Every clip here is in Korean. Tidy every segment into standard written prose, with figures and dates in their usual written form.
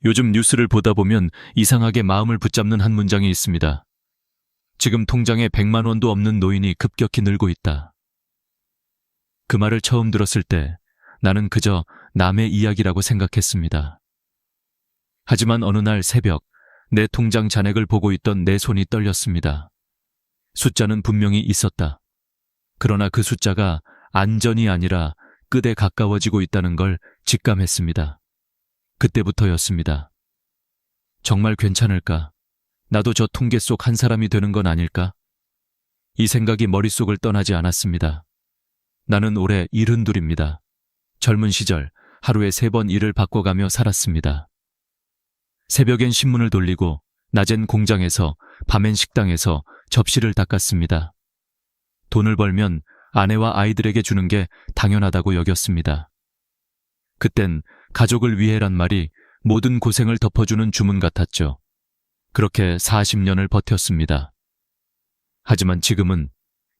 요즘 뉴스를 보다 보면 이상하게 마음을 붙잡는 한 문장이 있습니다. 지금 통장에 100만 원도 없는 노인이 급격히 늘고 있다. 그 말을 처음 들었을 때 나는 그저 남의 이야기라고 생각했습니다. 하지만 어느 날 새벽 내 통장 잔액을 보고 있던 내 손이 떨렸습니다. 숫자는 분명히 있었다. 그러나 그 숫자가 안전이 아니라 끝에 가까워지고 있다는 걸 직감했습니다. 그때부터였습니다. 정말 괜찮을까? 나도 저 통계 속 한 사람이 되는 건 아닐까? 이 생각이 머릿속을 떠나지 않았습니다. 나는 올해 72입니다. 젊은 시절 하루에 3번 일을 바꿔가며 살았습니다. 새벽엔 신문을 돌리고 낮엔 공장에서 밤엔 식당에서 접시를 닦았습니다. 돈을 벌면 아내와 아이들에게 주는 게 당연하다고 여겼습니다. 그땐 가족을 위해란 말이 모든 고생을 덮어주는 주문 같았죠. 그렇게 40년을 버텼습니다. 하지만 지금은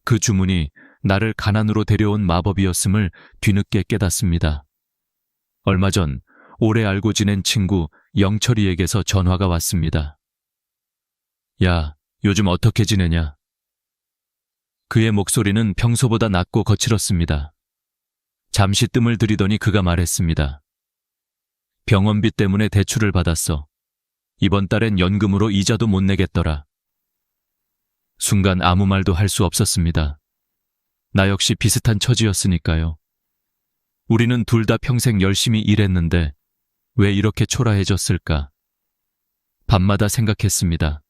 그 주문이 나를 가난으로 데려온 마법이었음을 뒤늦게 깨닫습니다. 얼마 전 오래 알고 지낸 친구 영철이에게서 전화가 왔습니다. 야, 요즘 어떻게 지내냐? 그의 목소리는 평소보다 낮고 거칠었습니다. 잠시 뜸을 들이더니 그가 말했습니다. 병원비 때문에 대출을 받았어. 이번 달엔 연금으로 이자도 못 내겠더라. 순간 아무 말도 할 수 없었습니다. 나 역시 비슷한 처지였으니까요. 우리는 둘 다 평생 열심히 일했는데 왜 이렇게 초라해졌을까? 밤마다 생각했습니다.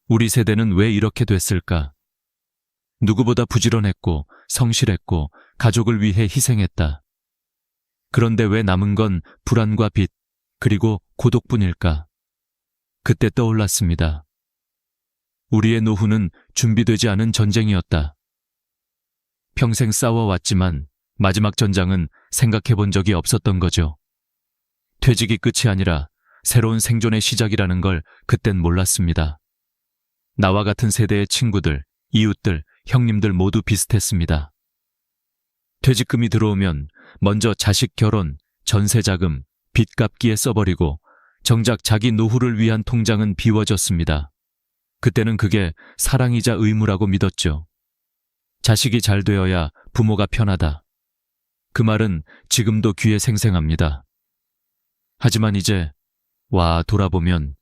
우리 세대는 왜 이렇게 됐을까? 누구보다 부지런했고 성실했고 가족을 위해 희생했다. 그런데 왜 남은 건 불안과 빚, 그리고 고독뿐일까? 그때 떠올랐습니다. 우리의 노후는 준비되지 않은 전쟁이었다. 평생 싸워왔지만 마지막 전장은 생각해 본 적이 없었던 거죠. 퇴직이 끝이 아니라 새로운 생존의 시작이라는 걸 그땐 몰랐습니다. 나와 같은 세대의 친구들, 이웃들, 형님들 모두 비슷했습니다. 퇴직금이 들어오면 먼저 자식 결혼, 전세 자금, 빚 갚기에 써버리고 정작 자기 노후를 위한 통장은 비워졌습니다. 그때는 그게 사랑이자 의무라고 믿었죠. 자식이 잘 되어야 부모가 편하다. 그 말은 지금도 귀에 생생합니다. 하지만 이제 돌아보면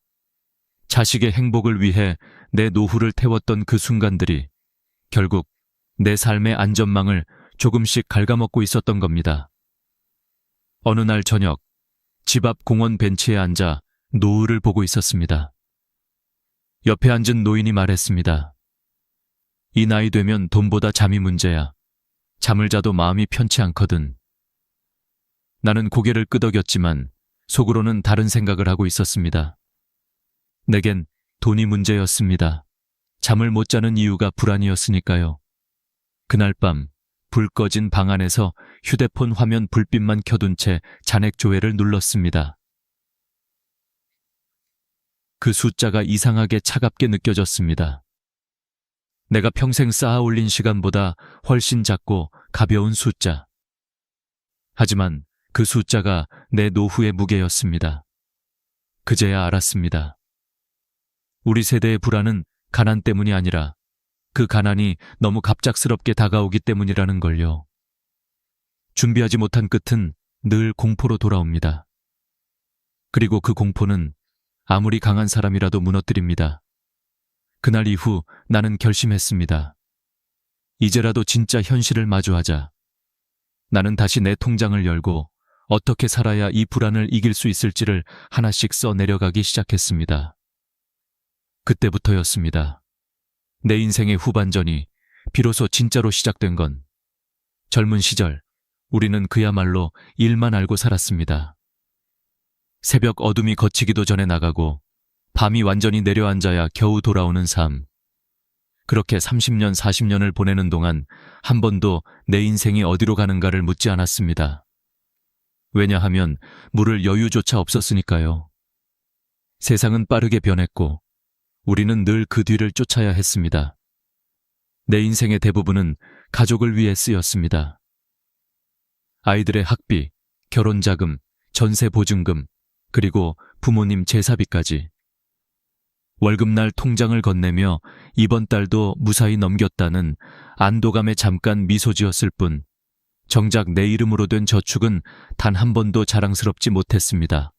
자식의 행복을 위해 내 노후를 태웠던 그 순간들이 결국 내 삶의 안전망을 조금씩 갉아먹고 있었던 겁니다. 어느 날 저녁, 집 앞 공원 벤치에 앉아 노을을 보고 있었습니다. 옆에 앉은 노인이 말했습니다. 이 나이 되면 돈보다 잠이 문제야. 잠을 자도 마음이 편치 않거든. 나는 고개를 끄덕였지만 속으로는 다른 생각을 하고 있었습니다. 내겐 돈이 문제였습니다. 잠을 못 자는 이유가 불안이었으니까요. 그날 밤 불 꺼진 방 안에서 휴대폰 화면 불빛만 켜둔 채 잔액 조회를 눌렀습니다. 그 숫자가 이상하게 차갑게 느껴졌습니다. 내가 평생 쌓아 올린 시간보다 훨씬 작고 가벼운 숫자. 하지만 그 숫자가 내 노후의 무게였습니다. 그제야 알았습니다. 우리 세대의 불안은 가난 때문이 아니라 그 가난이 너무 갑작스럽게 다가오기 때문이라는 걸요. 준비하지 못한 끝은 늘 공포로 돌아옵니다. 그리고 그 공포는 아무리 강한 사람이라도 무너뜨립니다. 그날 이후 나는 결심했습니다. 이제라도 진짜 현실을 마주하자. 나는 다시 내 통장을 열고 어떻게 살아야 이 불안을 이길 수 있을지를 하나씩 써 내려가기 시작했습니다. 그때부터였습니다. 내 인생의 후반전이 비로소 진짜로 시작된 건 젊은 시절 우리는 그야말로 일만 알고 살았습니다. 새벽 어둠이 걷히기도 전에 나가고 밤이 완전히 내려앉아야 겨우 돌아오는 삶. 그렇게 30년, 40년을 보내는 동안 한 번도 내 인생이 어디로 가는가를 묻지 않았습니다. 왜냐하면 물을 여유조차 없었으니까요. 세상은 빠르게 변했고 우리는 늘 그 뒤를 쫓아야 했습니다. 내 인생의 대부분은 가족을 위해 쓰였습니다. 아이들의 학비, 결혼자금, 전세 보증금, 그리고 부모님 제사비까지. 월급날 통장을 건네며 이번 달도 무사히 넘겼다는 안도감에 잠깐 미소 지었을 뿐 정작 내 이름으로 된 저축은 단 한 번도 자랑스럽지 못했습니다.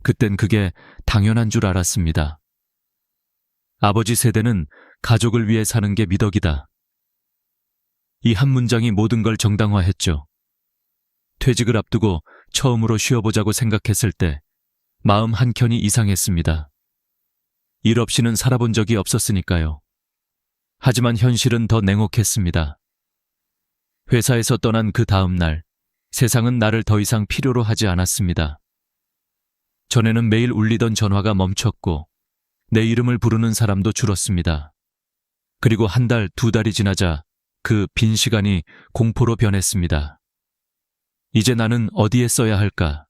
그땐 그게 당연한 줄 알았습니다. 아버지 세대는 가족을 위해 사는 게 미덕이다. 이 한 문장이 모든 걸 정당화했죠. 퇴직을 앞두고 처음으로 쉬어보자고 생각했을 때 마음 한켠이 이상했습니다. 일 없이는 살아본 적이 없었으니까요. 하지만 현실은 더 냉혹했습니다. 회사에서 떠난 그 다음 날, 세상은 나를 더 이상 필요로 하지 않았습니다. 전에는 매일 울리던 전화가 멈췄고 내 이름을 부르는 사람도 줄었습니다. 그리고 한 달, 두 달이 지나자 그 빈 시간이 공포로 변했습니다. 이제 나는 어디에 써야 할까?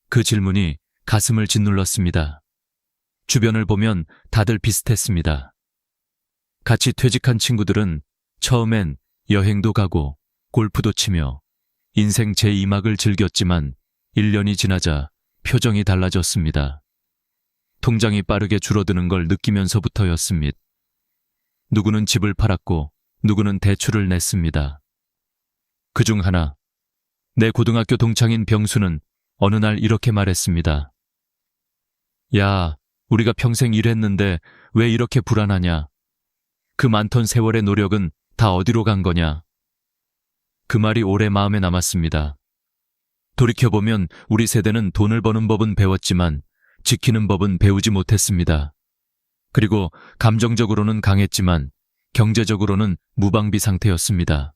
그 질문이 가슴을 짓눌렀습니다. 주변을 보면 다들 비슷했습니다. 같이 퇴직한 친구들은 처음엔 여행도 가고 골프도 치며 인생 제2막을 즐겼지만 1년이 지나자 표정이 달라졌습니다. 통장이 빠르게 줄어드는 걸 느끼면서부터였습니다. 누구는 집을 팔았고 누구는 대출을 냈습니다. 그중 하나, 내 고등학교 동창인 병수는 어느 날 이렇게 말했습니다. 야, 우리가 평생 일했는데 왜 이렇게 불안하냐? 그 많던 세월의 노력은 다 어디로 간 거냐? 그 말이 오래 마음에 남았습니다. 돌이켜보면 우리 세대는 돈을 버는 법은 배웠지만 지키는 법은 배우지 못했습니다. 그리고 감정적으로는 강했지만 경제적으로는 무방비 상태였습니다.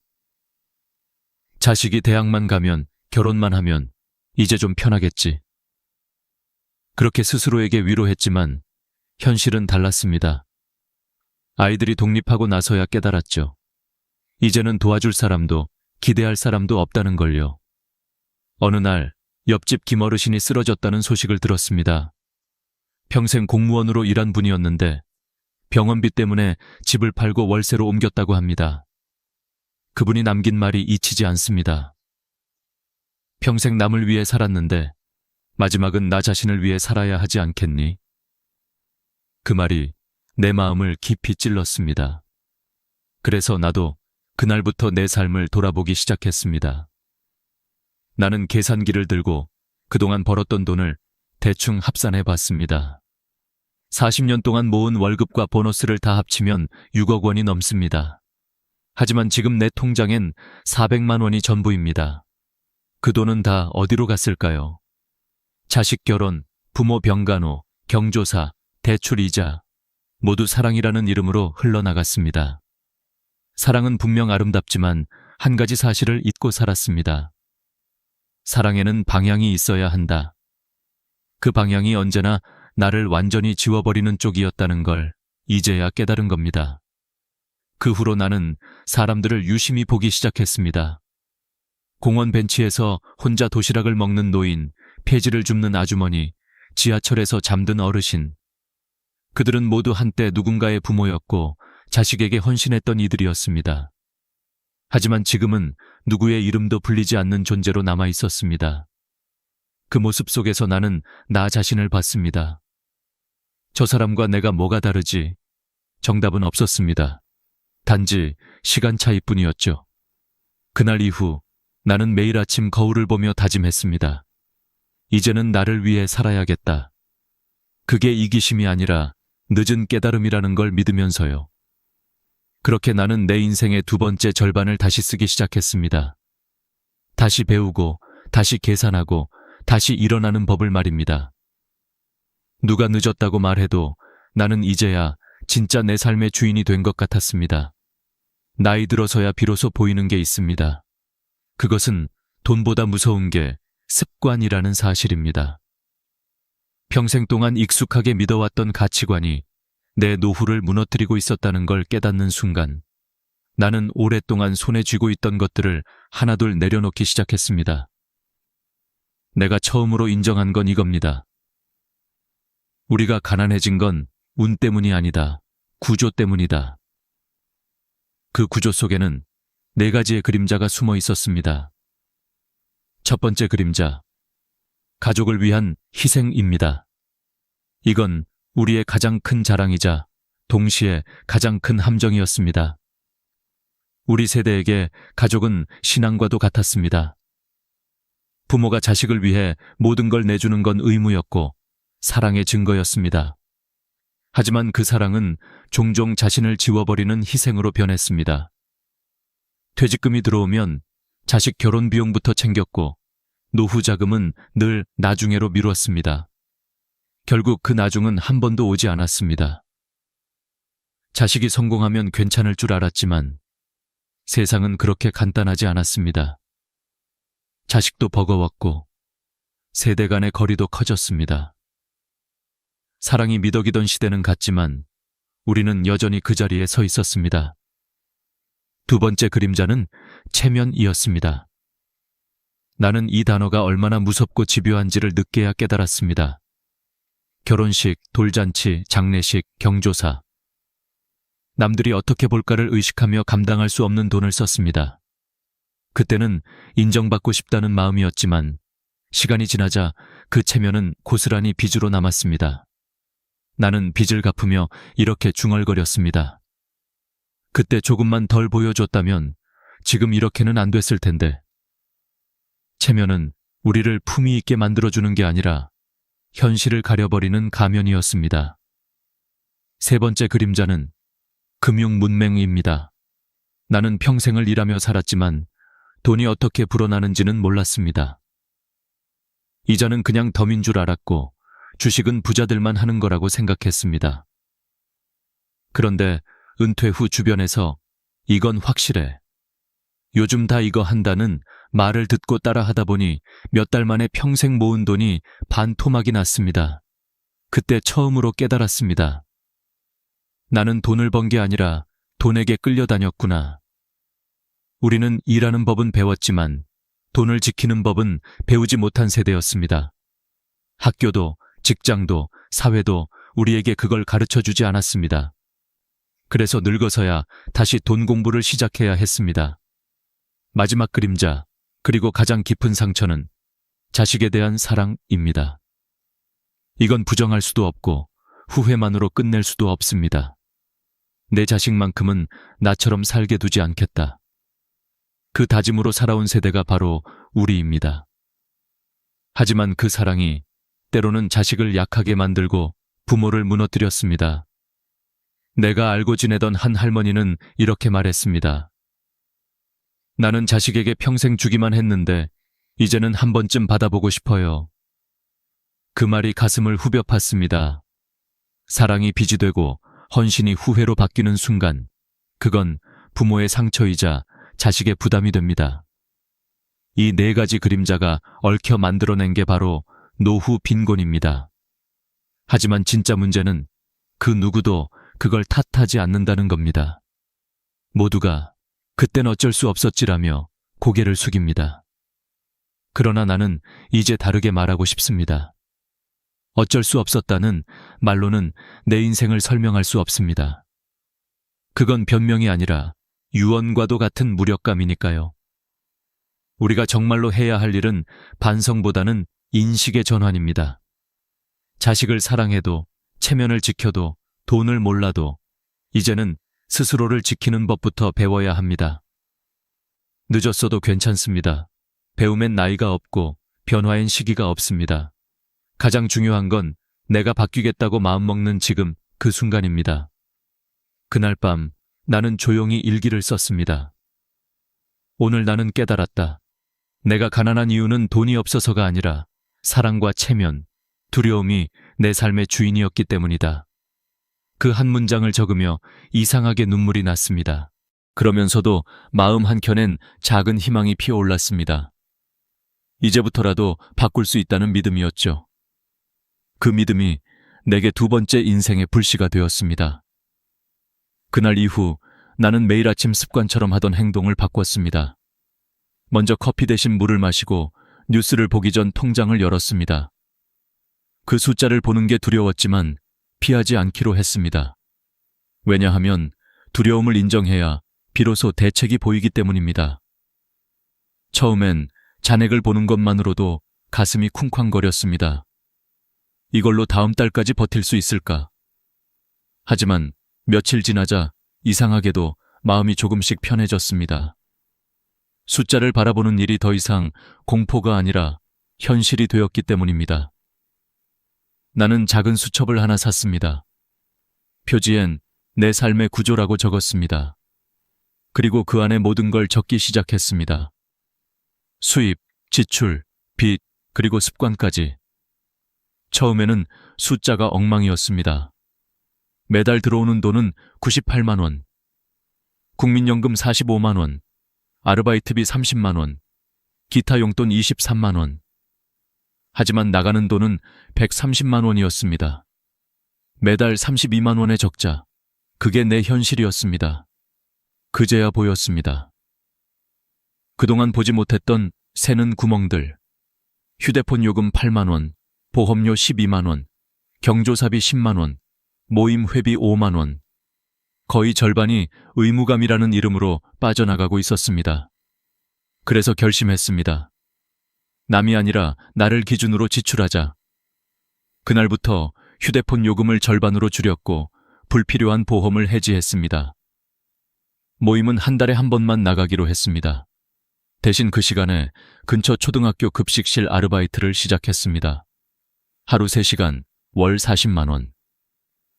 자식이 대학만 가면, 결혼만 하면 이제 좀 편하겠지. 그렇게 스스로에게 위로했지만 현실은 달랐습니다. 아이들이 독립하고 나서야 깨달았죠. 이제는 도와줄 사람도 기대할 사람도 없다는 걸요. 어느 날 옆집 김어르신이 쓰러졌다는 소식을 들었습니다. 평생 공무원으로 일한 분이었는데 병원비 때문에 집을 팔고 월세로 옮겼다고 합니다. 그분이 남긴 말이 잊히지 않습니다. 평생 남을 위해 살았는데 마지막은 나 자신을 위해 살아야 하지 않겠니? 그 말이 내 마음을 깊이 찔렀습니다. 그래서 나도 그날부터 내 삶을 돌아보기 시작했습니다. 나는 계산기를 들고 그동안 벌었던 돈을 대충 합산해 봤습니다. 40년 동안 모은 월급과 보너스를 다 합치면 6억 원이 넘습니다. 하지만 지금 내 통장엔 400만 원이 전부입니다. 그 돈은 다 어디로 갔을까요? 자식 결혼, 부모 병간호, 경조사, 대출 이자, 모두 사랑이라는 이름으로 흘러나갔습니다. 사랑은 분명 아름답지만 한 가지 사실을 잊고 살았습니다. 사랑에는 방향이 있어야 한다. 그 방향이 언제나 나를 완전히 지워버리는 쪽이었다는 걸 이제야 깨달은 겁니다. 그 후로 나는 사람들을 유심히 보기 시작했습니다. 공원 벤치에서 혼자 도시락을 먹는 노인, 폐지를 줍는 아주머니, 지하철에서 잠든 어르신. 그들은 모두 한때 누군가의 부모였고 자식에게 헌신했던 이들이었습니다. 하지만 지금은 누구의 이름도 불리지 않는 존재로 남아 있었습니다. 그 모습 속에서 나는 나 자신을 봤습니다. 저 사람과 내가 뭐가 다르지? 정답은 없었습니다. 단지 시간 차이뿐이었죠. 그날 이후 나는 매일 아침 거울을 보며 다짐했습니다. 이제는 나를 위해 살아야겠다. 그게 이기심이 아니라 늦은 깨달음이라는 걸 믿으면서요. 그렇게 나는 내 인생의 두 번째 절반을 다시 쓰기 시작했습니다. 다시 배우고, 다시 계산하고, 다시 일어나는 법을 말입니다. 누가 늦었다고 말해도 나는 이제야 진짜 내 삶의 주인이 된 것 같았습니다. 나이 들어서야 비로소 보이는 게 있습니다. 그것은 돈보다 무서운 게 습관이라는 사실입니다. 평생 동안 익숙하게 믿어왔던 가치관이 내 노후를 무너뜨리고 있었다는 걸 깨닫는 순간 나는 오랫동안 손에 쥐고 있던 것들을 하나둘 내려놓기 시작했습니다. 내가 처음으로 인정한 건 이겁니다. 우리가 가난해진 건 운 때문이 아니다. 구조 때문이다. 그 구조 속에는 네 가지의 그림자가 숨어 있었습니다. 첫 번째 그림자, 가족을 위한 희생입니다. 이건 우리의 가장 큰 자랑이자 동시에 가장 큰 함정이었습니다. 우리 세대에게 가족은 신앙과도 같았습니다. 부모가 자식을 위해 모든 걸 내주는 건 의무였고 사랑의 증거였습니다. 하지만 그 사랑은 종종 자신을 지워버리는 희생으로 변했습니다. 퇴직금이 들어오면 자식 결혼 비용부터 챙겼고 노후 자금은 늘 나중에로 미뤘습니다. 결국 그 나중은 한 번도 오지 않았습니다. 자식이 성공하면 괜찮을 줄 알았지만 세상은 그렇게 간단하지 않았습니다. 자식도 버거웠고 세대 간의 거리도 커졌습니다. 사랑이 미덕이던 시대는 갔지만 우리는 여전히 그 자리에 서 있었습니다. 두 번째 그림자는 체면이었습니다. 나는 이 단어가 얼마나 무섭고 집요한지를 늦게야 깨달았습니다. 결혼식, 돌잔치, 장례식, 경조사. 남들이 어떻게 볼까를 의식하며 감당할 수 없는 돈을 썼습니다. 그때는 인정받고 싶다는 마음이었지만 시간이 지나자 그 체면은 고스란히 빚으로 남았습니다. 나는 빚을 갚으며 이렇게 중얼거렸습니다. 그때 조금만 덜 보여줬다면 지금 이렇게는 안 됐을 텐데. 체면은 우리를 품위 있게 만들어주는 게 아니라 현실을 가려버리는 가면이었습니다. 세 번째 그림자는 금융문맹입니다. 나는 평생을 일하며 살았지만 돈이 어떻게 불어나는지는 몰랐습니다. 이자는 그냥 덤인 줄 알았고 주식은 부자들만 하는 거라고 생각했습니다. 그런데 은퇴 후 주변에서 이건 확실해. 요즘 다 이거 한다는 말을 듣고 따라 하다 보니 몇 달 만에 평생 모은 돈이 반토막이 났습니다. 그때 처음으로 깨달았습니다. 나는 돈을 번 게 아니라 돈에게 끌려다녔구나. 우리는 일하는 법은 배웠지만 돈을 지키는 법은 배우지 못한 세대였습니다. 학교도 직장도 사회도 우리에게 그걸 가르쳐주지 않았습니다. 그래서 늙어서야 다시 돈 공부를 시작해야 했습니다. 마지막 그림자, 그리고 가장 깊은 상처는 자식에 대한 사랑입니다. 이건 부정할 수도 없고 후회만으로 끝낼 수도 없습니다. 내 자식만큼은 나처럼 살게 두지 않겠다. 그 다짐으로 살아온 세대가 바로 우리입니다. 하지만 그 사랑이 때로는 자식을 약하게 만들고 부모를 무너뜨렸습니다. 내가 알고 지내던 한 할머니는 이렇게 말했습니다. 나는 자식에게 평생 주기만 했는데 이제는 한 번쯤 받아보고 싶어요. 그 말이 가슴을 후벼 팠습니다. 사랑이 빚이 되고 헌신이 후회로 바뀌는 순간 그건 부모의 상처이자 자식의 부담이 됩니다. 이 네 가지 그림자가 얽혀 만들어낸 게 바로 노후 빈곤입니다. 하지만 진짜 문제는 그 누구도 그걸 탓하지 않는다는 겁니다. 모두가 그땐 어쩔 수 없었지라며 고개를 숙입니다. 그러나 나는 이제 다르게 말하고 싶습니다. 어쩔 수 없었다는 말로는 내 인생을 설명할 수 없습니다. 그건 변명이 아니라 유언과도 같은 무력감이니까요. 우리가 정말로 해야 할 일은 반성보다는 인식의 전환입니다. 자식을 사랑해도 체면을 지켜도 돈을 몰라도 이제는 스스로를 지키는 법부터 배워야 합니다. 늦었어도 괜찮습니다. 배움엔 나이가 없고 변화엔 시기가 없습니다. 가장 중요한 건 내가 바뀌겠다고 마음먹는 지금 그 순간입니다. 그날 밤 나는 조용히 일기를 썼습니다. 오늘 나는 깨달았다. 내가 가난한 이유는 돈이 없어서가 아니라 사랑과 체면, 두려움이 내 삶의 주인이었기 때문이다. 그 한 문장을 적으며 이상하게 눈물이 났습니다. 그러면서도 마음 한켠엔 작은 희망이 피어올랐습니다. 이제부터라도 바꿀 수 있다는 믿음이었죠. 그 믿음이 내게 두 번째 인생의 불씨가 되었습니다. 그날 이후 나는 매일 아침 습관처럼 하던 행동을 바꿨습니다. 먼저 커피 대신 물을 마시고 뉴스를 보기 전 통장을 열었습니다. 그 숫자를 보는 게 두려웠지만 피하지 않기로 했습니다. 왜냐하면 두려움을 인정해야 비로소 대책이 보이기 때문입니다. 처음엔 잔액을 보는 것만으로도 가슴이 쿵쾅거렸습니다. 이걸로 다음 달까지 버틸 수 있을까? 하지만 며칠 지나자 이상하게도 마음이 조금씩 편해졌습니다. 숫자를 바라보는 일이 더 이상 공포가 아니라 현실이 되었기 때문입니다. 나는 작은 수첩을 하나 샀습니다. 표지엔 내 삶의 구조라고 적었습니다. 그리고 그 안에 모든 걸 적기 시작했습니다. 수입, 지출, 빚, 그리고 습관까지. 처음에는 숫자가 엉망이었습니다. 매달 들어오는 돈은 98만 원, 국민연금 45만 원, 아르바이트비 30만 원, 기타 용돈 23만 원. 하지만 나가는 돈은 130만 원이었습니다. 매달 32만 원의 적자. 그게 내 현실이었습니다. 그제야 보였습니다. 그동안 보지 못했던 새는 구멍들. 휴대폰 요금 8만 원, 보험료 12만 원, 경조사비 10만 원, 모임 회비 5만 원. 거의 절반이 의무감이라는 이름으로 빠져나가고 있었습니다. 그래서 결심했습니다. 남이 아니라 나를 기준으로 지출하자. 그날부터 휴대폰 요금을 절반으로 줄였고 불필요한 보험을 해지했습니다. 모임은 한 달에 한 번만 나가기로 했습니다. 대신 그 시간에 근처 초등학교 급식실 아르바이트를 시작했습니다. 하루 3시간, 월 40만 원.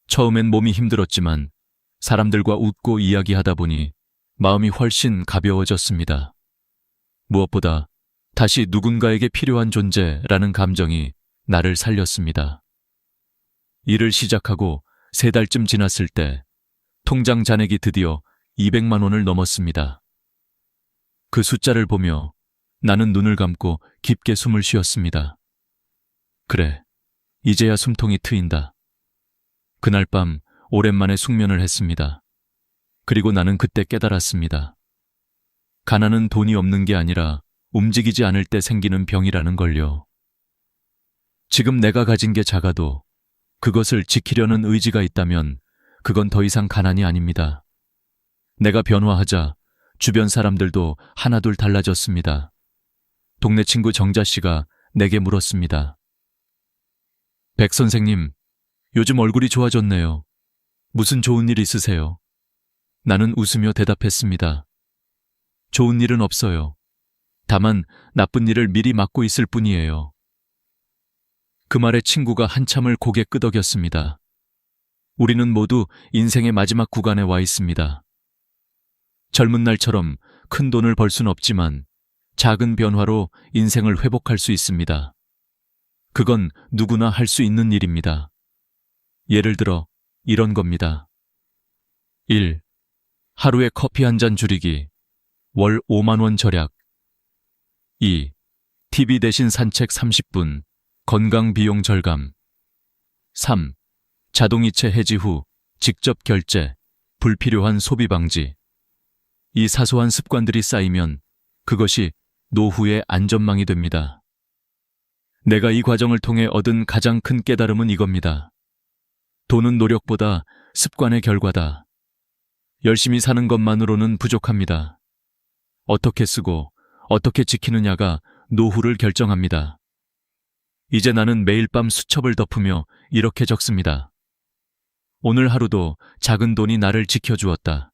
처음엔 몸이 힘들었지만 사람들과 웃고 이야기하다 보니 마음이 훨씬 가벼워졌습니다. 무엇보다 다시 누군가에게 필요한 존재라는 감정이 나를 살렸습니다. 일을 시작하고 3달쯤 지났을 때 통장 잔액이 드디어 200만 원을 넘었습니다. 그 숫자를 보며 나는 눈을 감고 깊게 숨을 쉬었습니다. 그래, 이제야 숨통이 트인다. 그날 밤 오랜만에 숙면을 했습니다. 그리고 나는 그때 깨달았습니다. 가난은 돈이 없는 게 아니라 움직이지 않을 때 생기는 병이라는 걸요. 지금 내가 가진 게 작아도 그것을 지키려는 의지가 있다면 그건 더 이상 가난이 아닙니다. 내가 변화하자 주변 사람들도 하나둘 달라졌습니다. 동네 친구 정자 씨가 내게 물었습니다. 백 선생님, 요즘 얼굴이 좋아졌네요. 무슨 좋은 일 있으세요? 나는 웃으며 대답했습니다. 좋은 일은 없어요. 다만 나쁜 일을 미리 막고 있을 뿐이에요. 그 말에 친구가 한참을 고개 끄덕였습니다. 우리는 모두 인생의 마지막 구간에 와 있습니다. 젊은 날처럼 큰 돈을 벌 순 없지만 작은 변화로 인생을 회복할 수 있습니다. 그건 누구나 할 수 있는 일입니다. 예를 들어 이런 겁니다. 1. 하루에 커피 한 잔 줄이기. 월 5만 원 절약. 2. TV 대신 산책 30분. 건강 비용 절감. 3. 자동이체 해지 후 직접 결제. 불필요한 소비 방지. 이 사소한 습관들이 쌓이면 그것이 노후의 안전망이 됩니다. 내가 이 과정을 통해 얻은 가장 큰 깨달음은 이겁니다. 돈은 노력보다 습관의 결과다. 열심히 사는 것만으로는 부족합니다. 어떻게 쓰고 어떻게 지키느냐가 노후를 결정합니다. 이제 나는 매일 밤 수첩을 덮으며 이렇게 적습니다. 오늘 하루도 작은 돈이 나를 지켜주었다.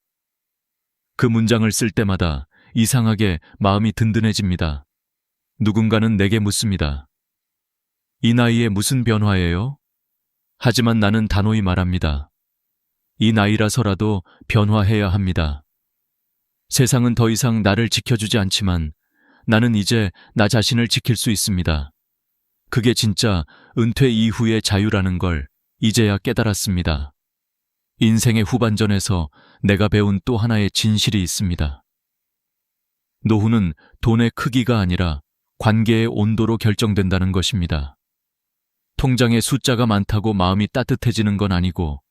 그 문장을 쓸 때마다 이상하게 마음이 든든해집니다. 누군가는 내게 묻습니다. 이 나이에 무슨 변화예요? 하지만 나는 단호히 말합니다. 이 나이라서라도 변화해야 합니다. 세상은 더 이상 나를 지켜주지 않지만 나는 이제 나 자신을 지킬 수 있습니다. 그게 진짜 은퇴 이후의 자유라는 걸 이제야 깨달았습니다. 인생의 후반전에서 내가 배운 또 하나의 진실이 있습니다. 노후는 돈의 크기가 아니라 관계의 온도로 결정된다는 것입니다. 통장에 숫자가 많다고 마음이 따뜻해지는 건 아니고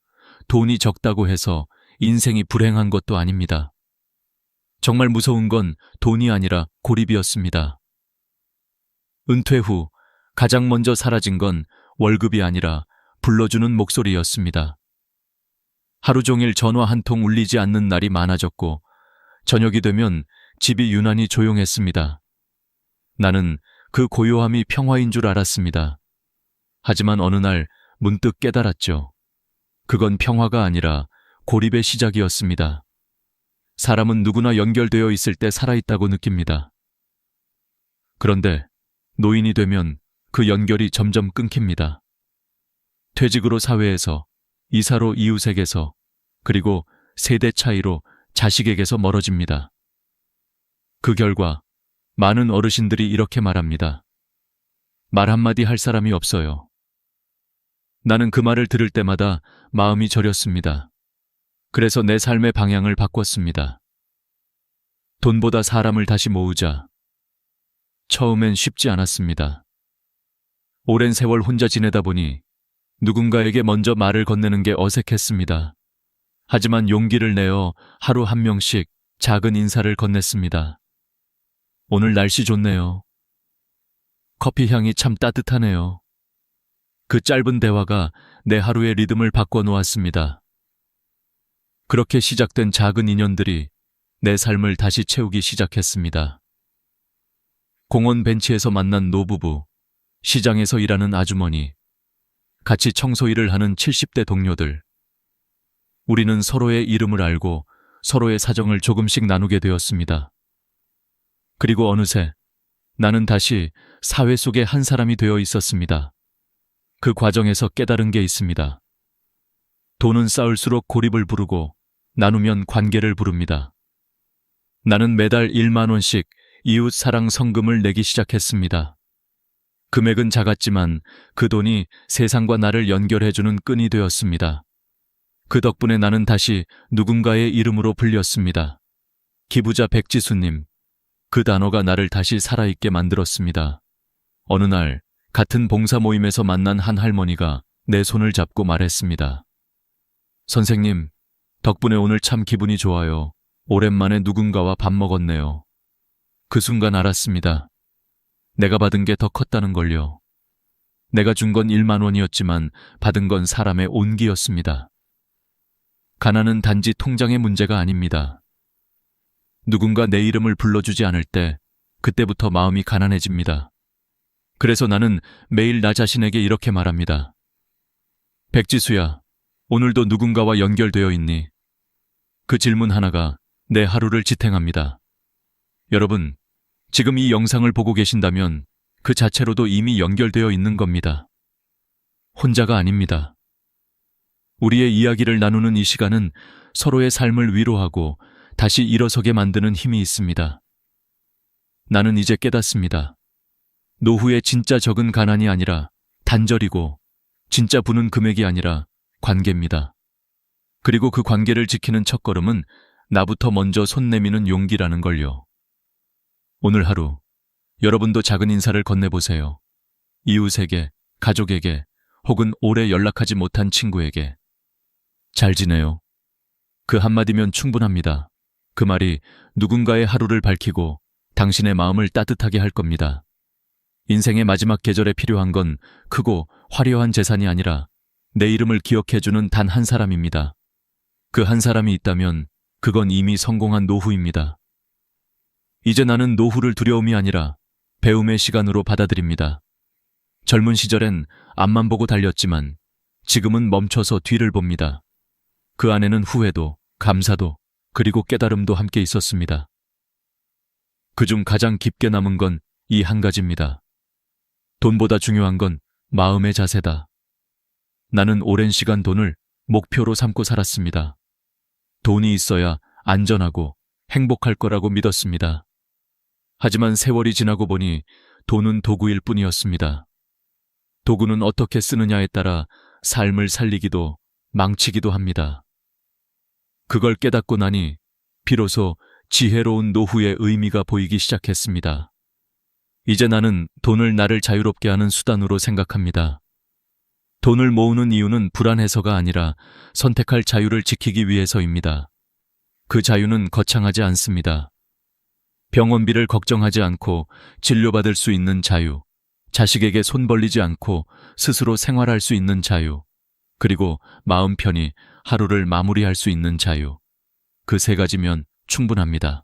돈이 적다고 해서 인생이 불행한 것도 아닙니다. 정말 무서운 건 돈이 아니라 고립이었습니다. 은퇴 후 가장 먼저 사라진 건 월급이 아니라 불러주는 목소리였습니다. 하루 종일 전화 한 통 울리지 않는 날이 많아졌고 저녁이 되면 집이 유난히 조용했습니다. 나는 그 고요함이 평화인 줄 알았습니다. 하지만 어느 날 문득 깨달았죠. 그건 평화가 아니라 고립의 시작이었습니다. 사람은 누구나 연결되어 있을 때 살아있다고 느낍니다. 그런데 노인이 되면 그 연결이 점점 끊깁니다. 퇴직으로 사회에서, 이사로 이웃에게서, 그리고 세대 차이로 자식에게서 멀어집니다. 그 결과 많은 어르신들이 이렇게 말합니다. 말 한마디 할 사람이 없어요. 나는 그 말을 들을 때마다 마음이 저렸습니다. 그래서 내 삶의 방향을 바꿨습니다. 돈보다 사람을 다시 모으자. 처음엔 쉽지 않았습니다. 오랜 세월 혼자 지내다 보니 누군가에게 먼저 말을 건네는 게 어색했습니다. 하지만 용기를 내어 하루 한 명씩 작은 인사를 건넸습니다. 오늘 날씨 좋네요. 커피 향이 참 따뜻하네요. 그 짧은 대화가 내 하루의 리듬을 바꿔놓았습니다. 그렇게 시작된 작은 인연들이 내 삶을 다시 채우기 시작했습니다. 공원 벤치에서 만난 노부부, 시장에서 일하는 아주머니, 같이 청소일을 하는 70대 동료들. 우리는 서로의 이름을 알고 서로의 사정을 조금씩 나누게 되었습니다. 그리고 어느새 나는 다시 사회 속의 한 사람이 되어 있었습니다. 그 과정에서 깨달은 게 있습니다. 돈은 쌓을수록 고립을 부르고 나누면 관계를 부릅니다. 나는 매달 1만 원씩 이웃 사랑 성금을 내기 시작했습니다. 금액은 작았지만 그 돈이 세상과 나를 연결해주는 끈이 되었습니다. 그 덕분에 나는 다시 누군가의 이름으로 불렸습니다. 기부자 백지수님, 그 단어가 나를 다시 살아있게 만들었습니다. 어느 날 같은 봉사 모임에서 만난 한 할머니가 내 손을 잡고 말했습니다. 선생님, 덕분에 오늘 참 기분이 좋아요. 오랜만에 누군가와 밥 먹었네요. 그 순간 알았습니다. 내가 받은 게 더 컸다는 걸요. 내가 준 건 1만 원이었지만 받은 건 사람의 온기였습니다. 가난은 단지 통장의 문제가 아닙니다. 누군가 내 이름을 불러주지 않을 때 그때부터 마음이 가난해집니다. 그래서 나는 매일 나 자신에게 이렇게 말합니다. 백지수야, 오늘도 누군가와 연결되어 있니? 그 질문 하나가 내 하루를 지탱합니다. 여러분, 지금 이 영상을 보고 계신다면 그 자체로도 이미 연결되어 있는 겁니다. 혼자가 아닙니다. 우리의 이야기를 나누는 이 시간은 서로의 삶을 위로하고 다시 일어서게 만드는 힘이 있습니다. 나는 이제 깨닫습니다. 노후의 진짜 적은 가난이 아니라 단절이고 진짜 부는 금액이 아니라 관계입니다. 그리고 그 관계를 지키는 첫걸음은 나부터 먼저 손 내미는 용기라는 걸요. 오늘 하루 여러분도 작은 인사를 건네보세요. 이웃에게, 가족에게, 혹은 오래 연락하지 못한 친구에게. 잘 지내요. 그 한마디면 충분합니다. 그 말이 누군가의 하루를 밝히고 당신의 마음을 따뜻하게 할 겁니다. 인생의 마지막 계절에 필요한 건 크고 화려한 재산이 아니라 내 이름을 기억해주는 단 한 사람입니다. 그 한 사람이 있다면 그건 이미 성공한 노후입니다. 이제 나는 노후를 두려움이 아니라 배움의 시간으로 받아들입니다. 젊은 시절엔 앞만 보고 달렸지만 지금은 멈춰서 뒤를 봅니다. 그 안에는 후회도, 감사도, 그리고 깨달음도 함께 있었습니다. 그중 가장 깊게 남은 건 이 한 가지입니다. 돈보다 중요한 건 마음의 자세다. 나는 오랜 시간 돈을 목표로 삼고 살았습니다. 돈이 있어야 안전하고 행복할 거라고 믿었습니다. 하지만 세월이 지나고 보니 돈은 도구일 뿐이었습니다. 도구는 어떻게 쓰느냐에 따라 삶을 살리기도 망치기도 합니다. 그걸 깨닫고 나니 비로소 지혜로운 노후의 의미가 보이기 시작했습니다. 이제 나는 돈을 나를 자유롭게 하는 수단으로 생각합니다. 돈을 모으는 이유는 불안해서가 아니라 선택할 자유를 지키기 위해서입니다. 그 자유는 거창하지 않습니다. 병원비를 걱정하지 않고 진료받을 수 있는 자유, 자식에게 손 벌리지 않고 스스로 생활할 수 있는 자유, 그리고 마음 편히 하루를 마무리할 수 있는 자유. 그 세 가지면 충분합니다.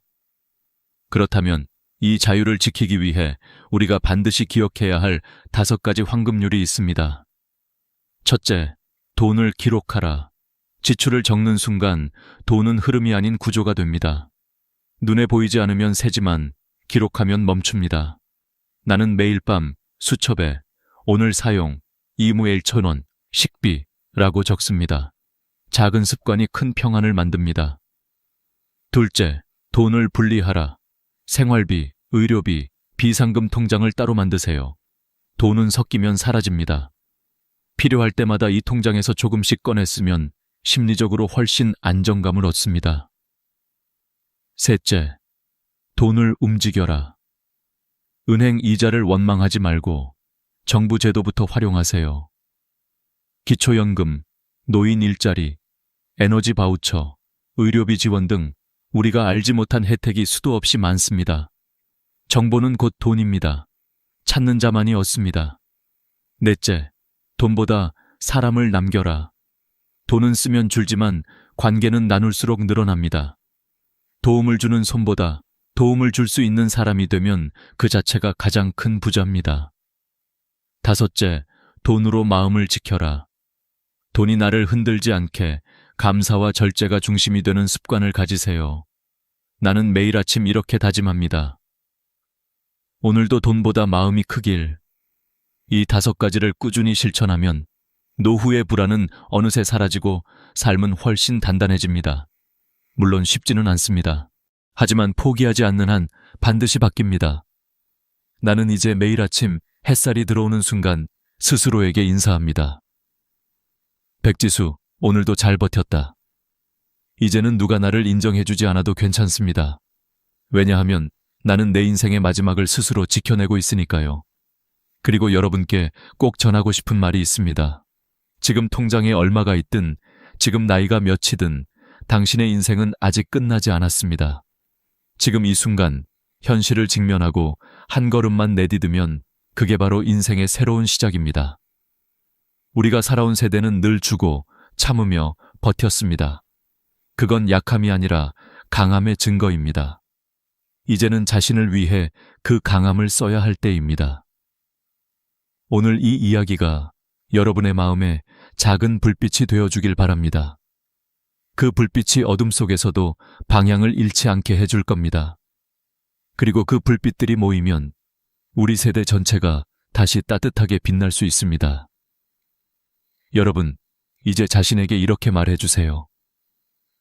그렇다면 이 자유를 지키기 위해 우리가 반드시 기억해야 할 5가지 황금률이 있습니다. 첫째, 돈을 기록하라. 지출을 적는 순간 돈은 흐름이 아닌 구조가 됩니다. 눈에 보이지 않으면 새지만 기록하면 멈춥니다. 나는 매일 밤 수첩에 오늘 사용 2무 1,000원, 식비라고 적습니다. 작은 습관이 큰 평안을 만듭니다. 둘째, 돈을 분리하라. 생활비, 의료비, 비상금 통장을 따로 만드세요. 돈은 섞이면 사라집니다. 필요할 때마다 이 통장에서 조금씩 꺼내 쓰면 심리적으로 훨씬 안정감을 얻습니다. 셋째, 돈을 움직여라. 은행 이자를 원망하지 말고 정부 제도부터 활용하세요. 기초연금, 노인 일자리, 에너지 바우처, 의료비 지원 등 우리가 알지 못한 혜택이 수도 없이 많습니다. 정보는 곧 돈입니다. 찾는 자만이 얻습니다. 넷째, 돈보다 사람을 남겨라. 돈은 쓰면 줄지만 관계는 나눌수록 늘어납니다. 도움을 주는 손보다 도움을 줄 수 있는 사람이 되면 그 자체가 가장 큰 부자입니다. 다섯째, 돈으로 마음을 지켜라. 돈이 나를 흔들지 않게 감사와 절제가 중심이 되는 습관을 가지세요. 나는 매일 아침 이렇게 다짐합니다. 오늘도 돈보다 마음이 크길. 이 5가지를 꾸준히 실천하면 노후의 불안은 어느새 사라지고 삶은 훨씬 단단해집니다. 물론 쉽지는 않습니다. 하지만 포기하지 않는 한 반드시 바뀝니다. 나는 이제 매일 아침 햇살이 들어오는 순간 스스로에게 인사합니다. 백지수, 오늘도 잘 버텼다. 이제는 누가 나를 인정해주지 않아도 괜찮습니다. 왜냐하면 나는 내 인생의 마지막을 스스로 지켜내고 있으니까요. 그리고 여러분께 꼭 전하고 싶은 말이 있습니다. 지금 통장에 얼마가 있든, 지금 나이가 몇이든 당신의 인생은 아직 끝나지 않았습니다. 지금 이 순간 현실을 직면하고 한 걸음만 내디디면 그게 바로 인생의 새로운 시작입니다. 우리가 살아온 세대는 늘 주고 참으며 버텼습니다. 그건 약함이 아니라 강함의 증거입니다. 이제는 자신을 위해 그 강함을 써야 할 때입니다. 오늘 이 이야기가 여러분의 마음에 작은 불빛이 되어주길 바랍니다. 그 불빛이 어둠 속에서도 방향을 잃지 않게 해줄 겁니다. 그리고 그 불빛들이 모이면 우리 세대 전체가 다시 따뜻하게 빛날 수 있습니다. 여러분, 이제 자신에게 이렇게 말해주세요.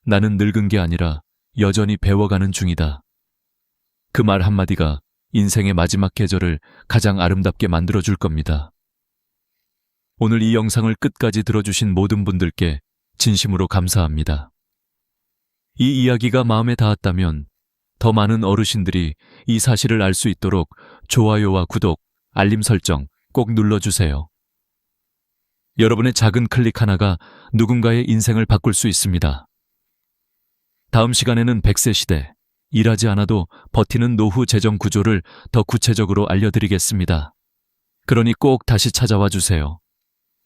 나는 늙은 게 아니라 여전히 배워가는 중이다. 그 말 한마디가 인생의 마지막 계절을 가장 아름답게 만들어줄 겁니다. 오늘 이 영상을 끝까지 들어주신 모든 분들께 진심으로 감사합니다. 이 이야기가 마음에 닿았다면 더 많은 어르신들이 이 사실을 알 수 있도록 좋아요와 구독, 알림 설정 꼭 눌러주세요. 여러분의 작은 클릭 하나가 누군가의 인생을 바꿀 수 있습니다. 다음 시간에는 100세 시대, 일하지 않아도 버티는 노후 재정 구조를 더 구체적으로 알려드리겠습니다. 그러니 꼭 다시 찾아와 주세요.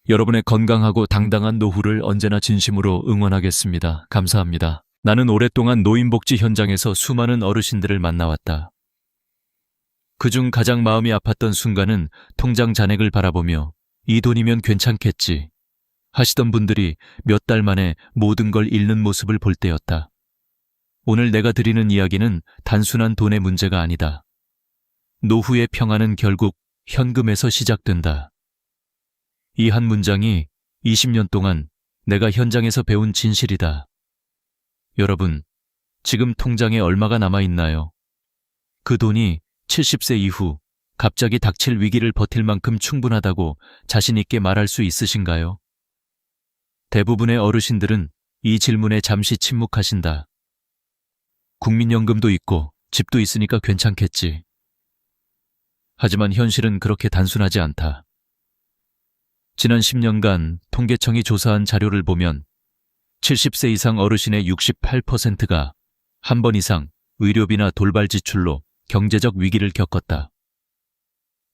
여러분의 건강하고 당당한 노후를 언제나 진심으로 응원하겠습니다. 감사합니다. 나는 오랫동안 노인복지 현장에서 수많은 어르신들을 만나왔다. 그중 가장 마음이 아팠던 순간은 통장 잔액을 바라보며 이 돈이면 괜찮겠지 하시던 분들이 몇 달 만에 모든 걸 잃는 모습을 볼 때였다. 오늘 내가 드리는 이야기는 단순한 돈의 문제가 아니다. 노후의 평안은 결국 현금에서 시작된다. 이 한 문장이 20년 동안 내가 현장에서 배운 진실이다. 여러분, 지금 통장에 얼마가 남아있나요? 그 돈이 70세 이후 갑자기 닥칠 위기를 버틸 만큼 충분하다고 자신 있게 말할 수 있으신가요? 대부분의 어르신들은 이 질문에 잠시 침묵하신다. 국민연금도 있고 집도 있으니까 괜찮겠지. 하지만 현실은 그렇게 단순하지 않다. 지난 10년간 통계청이 조사한 자료를 보면 70세 이상 어르신의 68%가 한 번 이상 의료비나 돌발 지출로 경제적 위기를 겪었다.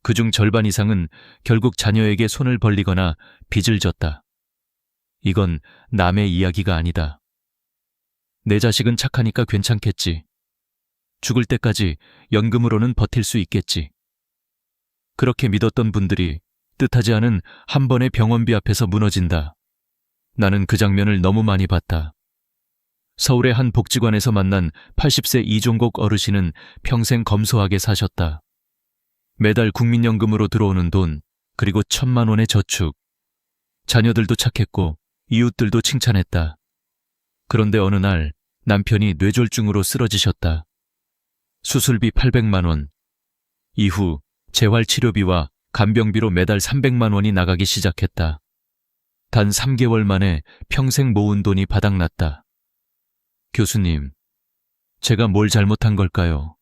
그중 절반 이상은 결국 자녀에게 손을 벌리거나 빚을 졌다. 이건 남의 이야기가 아니다. 내 자식은 착하니까 괜찮겠지. 죽을 때까지 연금으로는 버틸 수 있겠지. 그렇게 믿었던 분들이 뜻하지 않은 한 번의 병원비 앞에서 무너진다. 나는 그 장면을 너무 많이 봤다. 서울의 한 복지관에서 만난 80세 이종곡 어르신은 평생 검소하게 사셨다. 매달 국민연금으로 들어오는 돈, 그리고 1,000만 원의 저축. 자녀들도 착했고 이웃들도 칭찬했다. 그런데 어느 날 남편이 뇌졸중으로 쓰러지셨다. 수술비 800만 원. 이후 재활치료비와 간병비로 매달 300만 원이 나가기 시작했다. 단 3개월 만에 평생 모은 돈이 바닥났다. 교수님, 제가 뭘 잘못한 걸까요?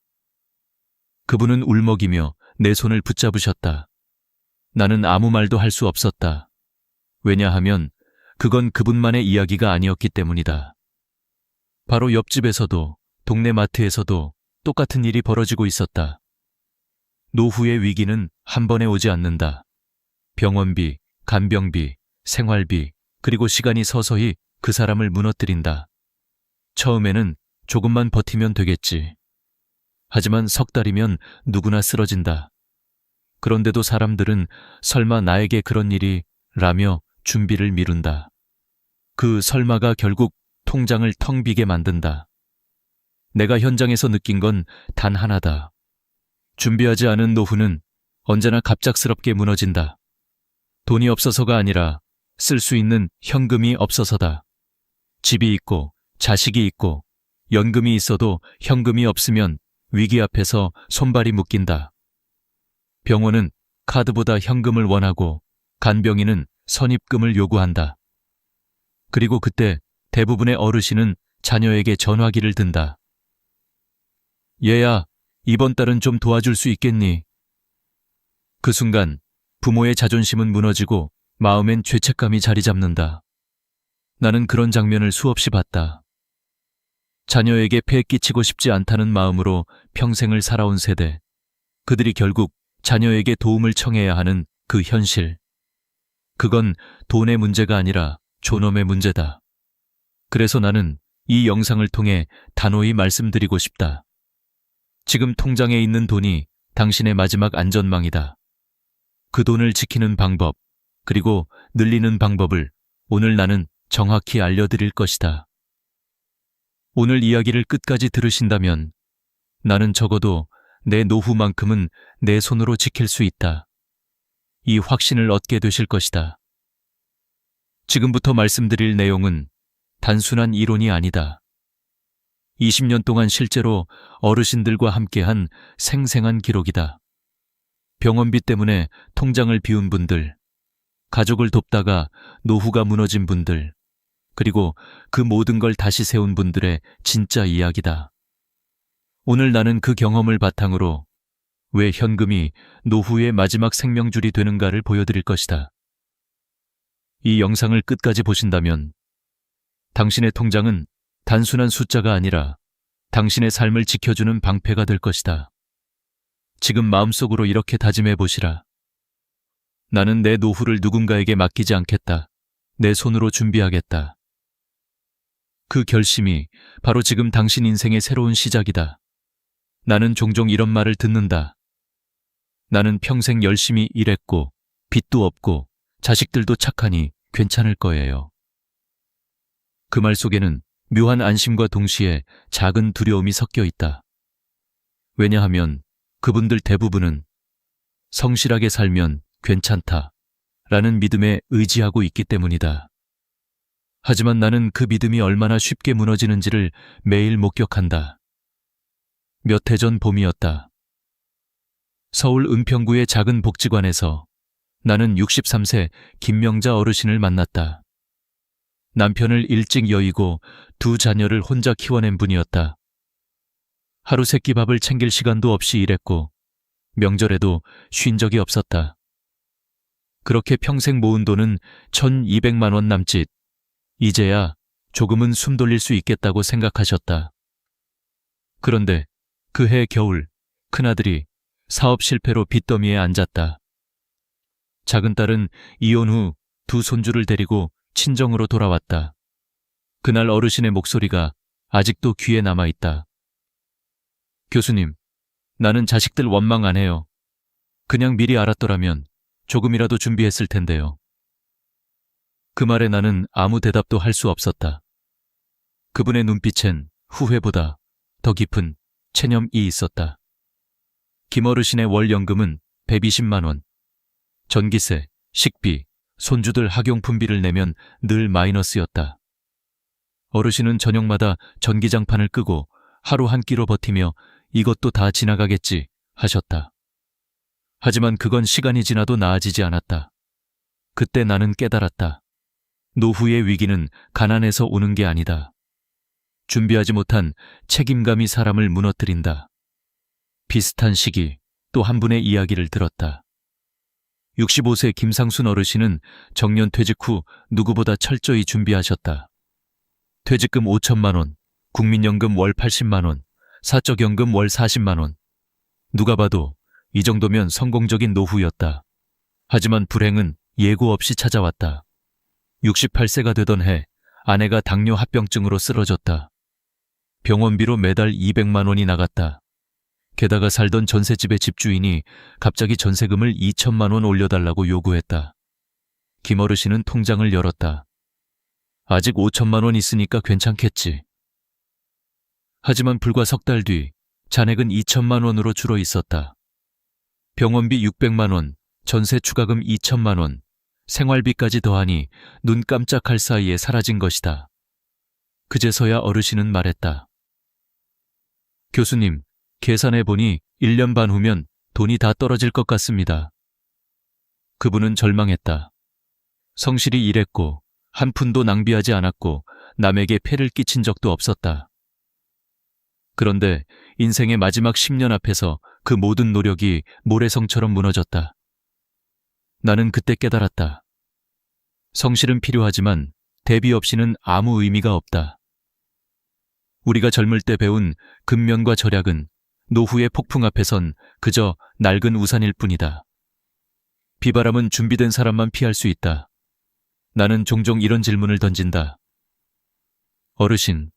그분은 울먹이며 내 손을 붙잡으셨다. 나는 아무 말도 할 수 없었다. 왜냐하면 그건 그분만의 이야기가 아니었기 때문이다. 바로 옆집에서도 동네 마트에서도 똑같은 일이 벌어지고 있었다. 노후의 위기는 한 번에 오지 않는다. 병원비, 간병비, 생활비, 그리고 시간이 서서히 그 사람을 무너뜨린다. 처음에는 조금만 버티면 되겠지. 하지만 석 달이면 누구나 쓰러진다. 그런데도 사람들은 설마 나에게 그런 일이 라며 준비를 미룬다. 그 설마가 결국 통장을 텅 비게 만든다. 내가 현장에서 느낀 건 단 하나다. 준비하지 않은 노후는 언제나 갑작스럽게 무너진다. 돈이 없어서가 아니라 쓸 수 있는 현금이 없어서다. 집이 있고 자식이 있고 연금이 있어도 현금이 없으면 위기 앞에서 손발이 묶인다. 병원은 카드보다 현금을 원하고 간병인은 선입금을 요구한다. 그리고 그때 대부분의 어르신은 자녀에게 전화기를 든다. 얘야, 이번 달은 좀 도와줄 수 있겠니? 그 순간 부모의 자존심은 무너지고 마음엔 죄책감이 자리 잡는다. 나는 그런 장면을 수없이 봤다. 자녀에게 폐 끼치고 싶지 않다는 마음으로 평생을 살아온 세대. 그들이 결국 자녀에게 도움을 청해야 하는 그 현실. 그건 돈의 문제가 아니라 존엄의 문제다. 그래서 나는 이 영상을 통해 단호히 말씀드리고 싶다. 지금 통장에 있는 돈이 당신의 마지막 안전망이다. 그 돈을 지키는 방법, 그리고 늘리는 방법을 오늘 나는 정확히 알려드릴 것이다. 오늘 이야기를 끝까지 들으신다면 나는 적어도 내 노후만큼은 내 손으로 지킬 수 있다. 이 확신을 얻게 되실 것이다. 지금부터 말씀드릴 내용은 단순한 이론이 아니다. 20년 동안 실제로 어르신들과 함께한 생생한 기록이다. 병원비 때문에 통장을 비운 분들, 가족을 돕다가 노후가 무너진 분들, 그리고 그 모든 걸 다시 세운 분들의 진짜 이야기다. 오늘 나는 그 경험을 바탕으로 왜 현금이 노후의 마지막 생명줄이 되는가를 보여드릴 것이다. 이 영상을 끝까지 보신다면 당신의 통장은 단순한 숫자가 아니라 당신의 삶을 지켜주는 방패가 될 것이다. 지금 마음속으로 이렇게 다짐해 보시라. 나는 내 노후를 누군가에게 맡기지 않겠다. 내 손으로 준비하겠다. 그 결심이 바로 지금 당신 인생의 새로운 시작이다. 나는 종종 이런 말을 듣는다. 나는 평생 열심히 일했고 빚도 없고 자식들도 착하니 괜찮을 거예요. 그 말 속에는 묘한 안심과 동시에 작은 두려움이 섞여 있다. 왜냐하면 그분들 대부분은 성실하게 살면 괜찮다 라는 믿음에 의지하고 있기 때문이다. 하지만 나는 그 믿음이 얼마나 쉽게 무너지는지를 매일 목격한다. 몇 해 전 봄이었다. 서울 은평구의 작은 복지관에서 나는 63세 김명자 어르신을 만났다. 남편을 일찍 여의고 두 자녀를 혼자 키워낸 분이었다. 하루 세끼 밥을 챙길 시간도 없이 일했고 명절에도 쉰 적이 없었다. 그렇게 평생 모은 돈은 1,200만 원 남짓. 이제야 조금은 숨 돌릴 수 있겠다고 생각하셨다. 그런데 그해 겨울 큰아들이 사업 실패로 빚더미에 앉았다. 작은 딸은 이혼 후 두 손주를 데리고 친정으로 돌아왔다. 그날 어르신의 목소리가 아직도 귀에 남아있다. 교수님, 나는 자식들 원망 안 해요. 그냥 미리 알았더라면 조금이라도 준비했을 텐데요. 그 말에 나는 아무 대답도 할 수 없었다. 그분의 눈빛엔 후회보다 더 깊은 체념이 있었다. 김어르신의 월 연금은 120만 원. 전기세, 식비, 손주들 학용품비를 내면 늘 마이너스였다. 어르신은 저녁마다 전기장판을 끄고 하루 한 끼로 버티며 이것도 다 지나가겠지 하셨다. 하지만 그건 시간이 지나도 나아지지 않았다. 그때 나는 깨달았다. 노후의 위기는 가난에서 오는 게 아니다. 준비하지 못한 책임감이 사람을 무너뜨린다. 비슷한 시기 또 한 분의 이야기를 들었다. 65세 김상순 어르신은 정년 퇴직 후 누구보다 철저히 준비하셨다. 퇴직금 5천만 원, 국민연금 월 80만 원, 사적연금 월 40만 원. 누가 봐도 이 정도면 성공적인 노후였다. 하지만 불행은 예고 없이 찾아왔다. 68세가 되던 해 아내가 당뇨 합병증으로 쓰러졌다. 병원비로 매달 200만 원이 나갔다. 게다가 살던 전셋집의 집주인이 갑자기 전세금을 2천만 원 올려달라고 요구했다. 김어르신은 통장을 열었다. 아직 5천만 원 있으니까 괜찮겠지. 하지만 불과 석 달 뒤 잔액은 2천만 원으로 줄어 있었다. 병원비 600만 원, 전세 추가금 2천만 원, 생활비까지 더하니 눈 깜짝할 사이에 사라진 것이다. 그제서야 어르신은 말했다. 교수님, 계산해보니 1년 반 후면 돈이 다 떨어질 것 같습니다. 그분은 절망했다. 성실히 일했고 한 푼도 낭비하지 않았고 남에게 폐를 끼친 적도 없었다. 그런데 인생의 마지막 10년 앞에서 그 모든 노력이 모래성처럼 무너졌다. 나는 그때 깨달았다. 성실은 필요하지만 대비 없이는 아무 의미가 없다. 우리가 젊을 때 배운 근면과 절약은 노후의 폭풍 앞에선 그저 낡은 우산일 뿐이다. 비바람은 준비된 사람만 피할 수 있다. 나는 종종 이런 질문을 던진다. 어르신,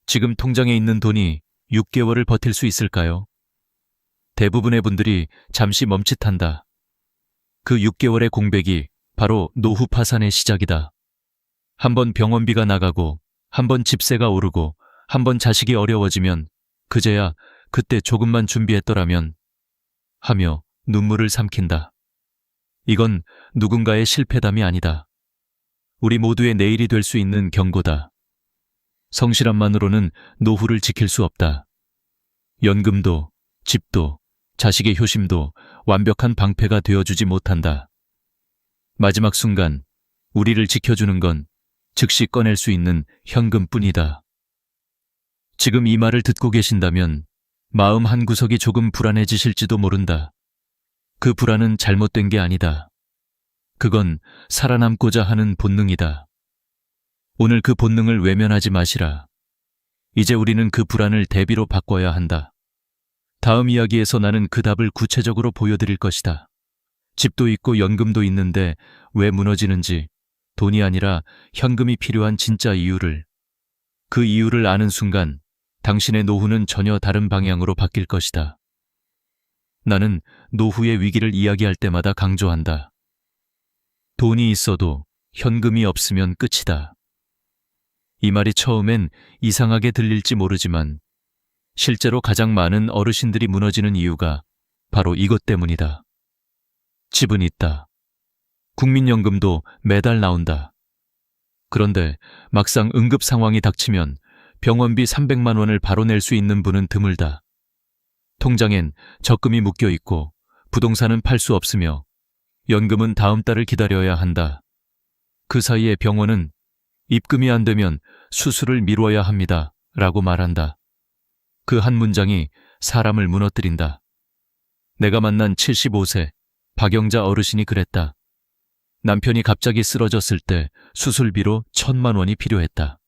지금 통장에 있는 돈이 6개월을 버틸 수 있을까요? 대부분의 분들이 잠시 멈칫한다. 그 6개월의 공백이 바로 노후 파산의 시작이다. 한번 병원비가 나가고, 한번 집세가 오르고, 한번 자식이 어려워지면 그제야 그때 조금만 준비했더라면 하며 눈물을 삼킨다. 이건 누군가의 실패담이 아니다. 우리 모두의 내일이 될 수 있는 경고다. 성실함만으로는 노후를 지킬 수 없다. 연금도, 집도, 자식의 효심도 완벽한 방패가 되어주지 못한다. 마지막 순간 우리를 지켜주는 건 즉시 꺼낼 수 있는 현금뿐이다. 지금 이 말을 듣고 계신다면 마음 한구석이 조금 불안해지실지도 모른다. 그 불안은 잘못된 게 아니다. 그건 살아남고자 하는 본능이다. 오늘 그 본능을 외면하지 마시라. 이제 우리는 그 불안을 대비로 바꿔야 한다. 다음 이야기에서 나는 그 답을 구체적으로 보여드릴 것이다. 집도 있고 연금도 있는데 왜 무너지는지, 돈이 아니라 현금이 필요한 진짜 이유를, 그 이유를 아는 순간 당신의 노후는 전혀 다른 방향으로 바뀔 것이다. 나는 노후의 위기를 이야기할 때마다 강조한다. 돈이 있어도 현금이 없으면 끝이다. 이 말이 처음엔 이상하게 들릴지 모르지만 실제로 가장 많은 어르신들이 무너지는 이유가 바로 이것 때문이다. 집은 있다. 국민연금도 매달 나온다. 그런데 막상 응급 상황이 닥치면 병원비 300만 원을 바로 낼 수 있는 분은 드물다. 통장엔 적금이 묶여 있고 부동산은 팔 수 없으며 연금은 다음 달을 기다려야 한다. 그 사이에 병원은 입금이 안 되면 수술을 미뤄야 합니다. 라고 말한다. 그 한 문장이 사람을 무너뜨린다. 내가 만난 75세 박영자 어르신이 그랬다. 남편이 갑자기 쓰러졌을 때 수술비로 1,000만 원이 필요했다.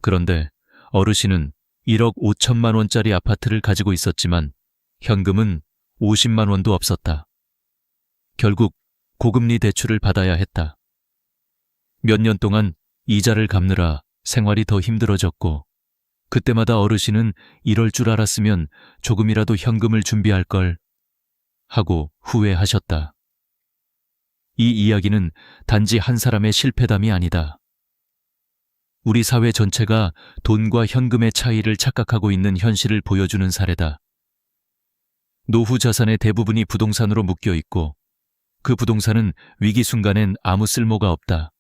그런데 어르신은 1억 5천만 원짜리 아파트를 가지고 있었지만 현금은 50만 원도 없었다. 결국 고금리 대출을 받아야 했다. 몇 년 동안 이자를 갚느라 생활이 더 힘들어졌고 그때마다 어르신은 이럴 줄 알았으면 조금이라도 현금을 준비할 걸 하고 후회하셨다. 이 이야기는 단지 한 사람의 실패담이 아니다. 우리 사회 전체가 돈과 현금의 차이를 착각하고 있는 현실을 보여주는 사례다. 노후 자산의 대부분이 부동산으로 묶여 있고 그 부동산은 위기 순간엔 아무 쓸모가 없다.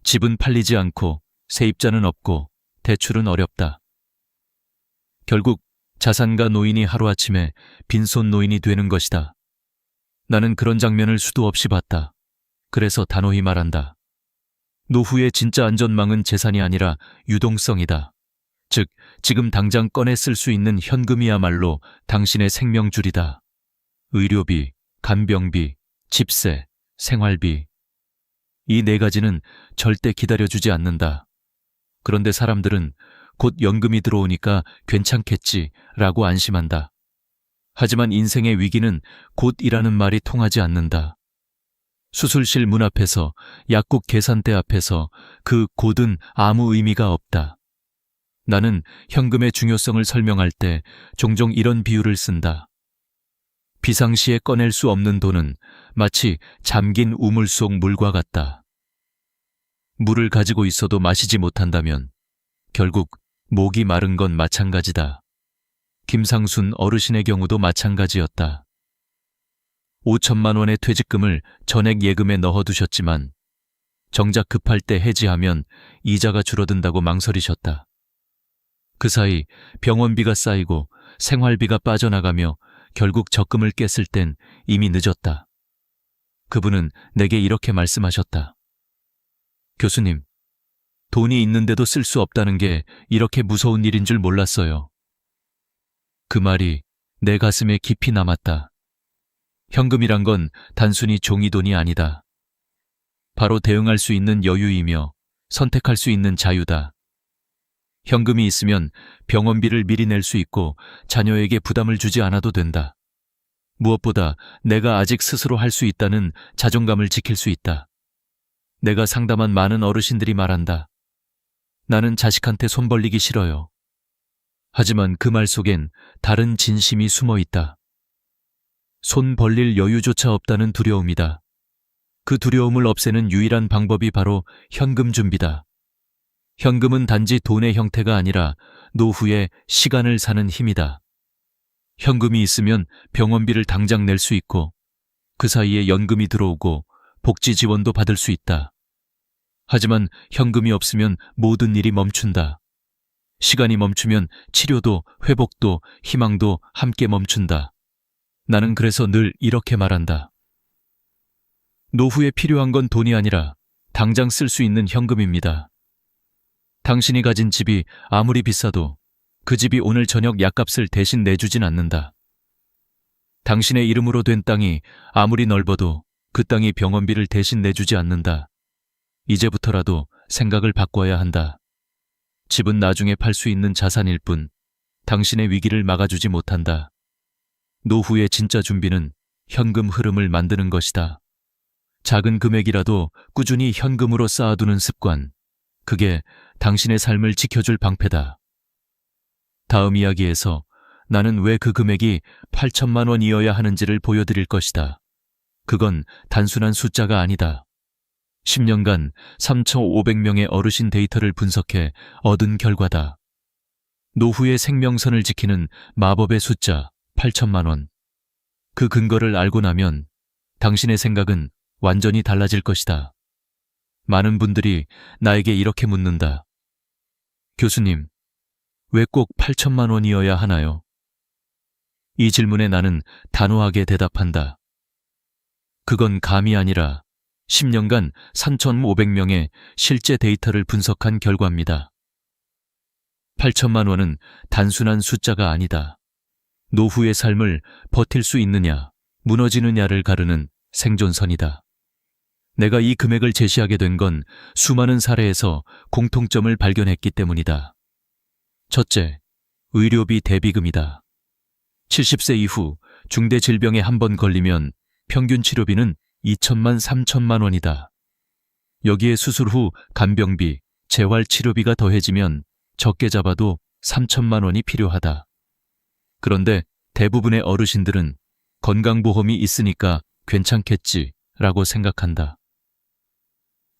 집은 팔리지 않고 세입자는 없고 대출은 어렵다. 결국 자산가 노인이 하루아침에 빈손 노인이 되는 것이다. 나는 그런 장면을 수도 없이 봤다. 그래서 단호히 말한다. 노후의 진짜 안전망은 재산이 아니라 유동성이다. 즉, 지금 당장 꺼내 쓸 수 있는 현금이야말로 당신의 생명줄이다. 의료비, 간병비, 집세, 생활비. 이 네 가지는 절대 기다려주지 않는다. 그런데 사람들은 곧 연금이 들어오니까 괜찮겠지라고 안심한다. 하지만 인생의 위기는 곧이라는 말이 통하지 않는다. 수술실 문 앞에서, 약국 계산대 앞에서 그 곧은 아무 의미가 없다. 나는 현금의 중요성을 설명할 때 종종 이런 비유를 쓴다. 비상시에 꺼낼 수 없는 돈은 마치 잠긴 우물 속 물과 같다. 물을 가지고 있어도 마시지 못한다면 결국 목이 마른 건 마찬가지다. 김상순 어르신의 경우도 마찬가지였다. 5천만 원의 퇴직금을 전액 예금에 넣어두셨지만 정작 급할 때 해지하면 이자가 줄어든다고 망설이셨다. 그 사이 병원비가 쌓이고 생활비가 빠져나가며 결국 적금을 깼을 땐 이미 늦었다. 그분은 내게 이렇게 말씀하셨다. 교수님, 돈이 있는데도 쓸 수 없다는 게 이렇게 무서운 일인 줄 몰랐어요. 그 말이 내 가슴에 깊이 남았다. 현금이란 건 단순히 종이돈이 아니다. 바로 대응할 수 있는 여유이며 선택할 수 있는 자유다. 현금이 있으면 병원비를 미리 낼 수 있고 자녀에게 부담을 주지 않아도 된다. 무엇보다 내가 아직 스스로 할 수 있다는 자존감을 지킬 수 있다. 내가 상담한 많은 어르신들이 말한다. 나는 자식한테 손 벌리기 싫어요. 하지만 그 말 속엔 다른 진심이 숨어 있다. 손 벌릴 여유조차 없다는 두려움이다. 그 두려움을 없애는 유일한 방법이 바로 현금 준비다. 현금은 단지 돈의 형태가 아니라 노후의 시간을 사는 힘이다. 현금이 있으면 병원비를 당장 낼 수 있고 그 사이에 연금이 들어오고 복지 지원도 받을 수 있다. 하지만 현금이 없으면 모든 일이 멈춘다. 시간이 멈추면 치료도 회복도 희망도 함께 멈춘다. 나는 그래서 늘 이렇게 말한다. 노후에 필요한 건 돈이 아니라 당장 쓸 수 있는 현금입니다. 당신이 가진 집이 아무리 비싸도 그 집이 오늘 저녁 약값을 대신 내주진 않는다. 당신의 이름으로 된 땅이 아무리 넓어도 그 땅이 병원비를 대신 내주지 않는다. 이제부터라도 생각을 바꿔야 한다. 집은 나중에 팔 수 있는 자산일 뿐 당신의 위기를 막아주지 못한다. 노후의 진짜 준비는 현금 흐름을 만드는 것이다. 작은 금액이라도 꾸준히 현금으로 쌓아두는 습관, 그게 당신의 삶을 지켜줄 방패다. 다음 이야기에서 나는 왜 그 금액이 8천만 원이어야 하는지를 보여드릴 것이다. 그건 단순한 숫자가 아니다. 10년간 3,500명의 어르신 데이터를 분석해 얻은 결과다. 노후의 생명선을 지키는 마법의 숫자 8천만 원. 그 근거를 알고 나면 당신의 생각은 완전히 달라질 것이다. 많은 분들이 나에게 이렇게 묻는다. 교수님, 왜 꼭 8천만 원이어야 하나요? 이 질문에 나는 단호하게 대답한다. 그건 감이 아니라 10년간 3,500명의 실제 데이터를 분석한 결과입니다. 8천만 원은 단순한 숫자가 아니다. 노후의 삶을 버틸 수 있느냐, 무너지느냐를 가르는 생존선이다. 내가 이 금액을 제시하게 된 건 수많은 사례에서 공통점을 발견했기 때문이다. 첫째, 의료비 대비금이다. 70세 이후 중대 질병에 한 번 걸리면 평균 치료비는 2천만 3천만 원이다. 여기에 수술 후 간병비, 재활치료비가 더해지면 적게 잡아도 3천만 원이 필요하다. 그런데 대부분의 어르신들은 건강보험이 있으니까 괜찮겠지라고 생각한다.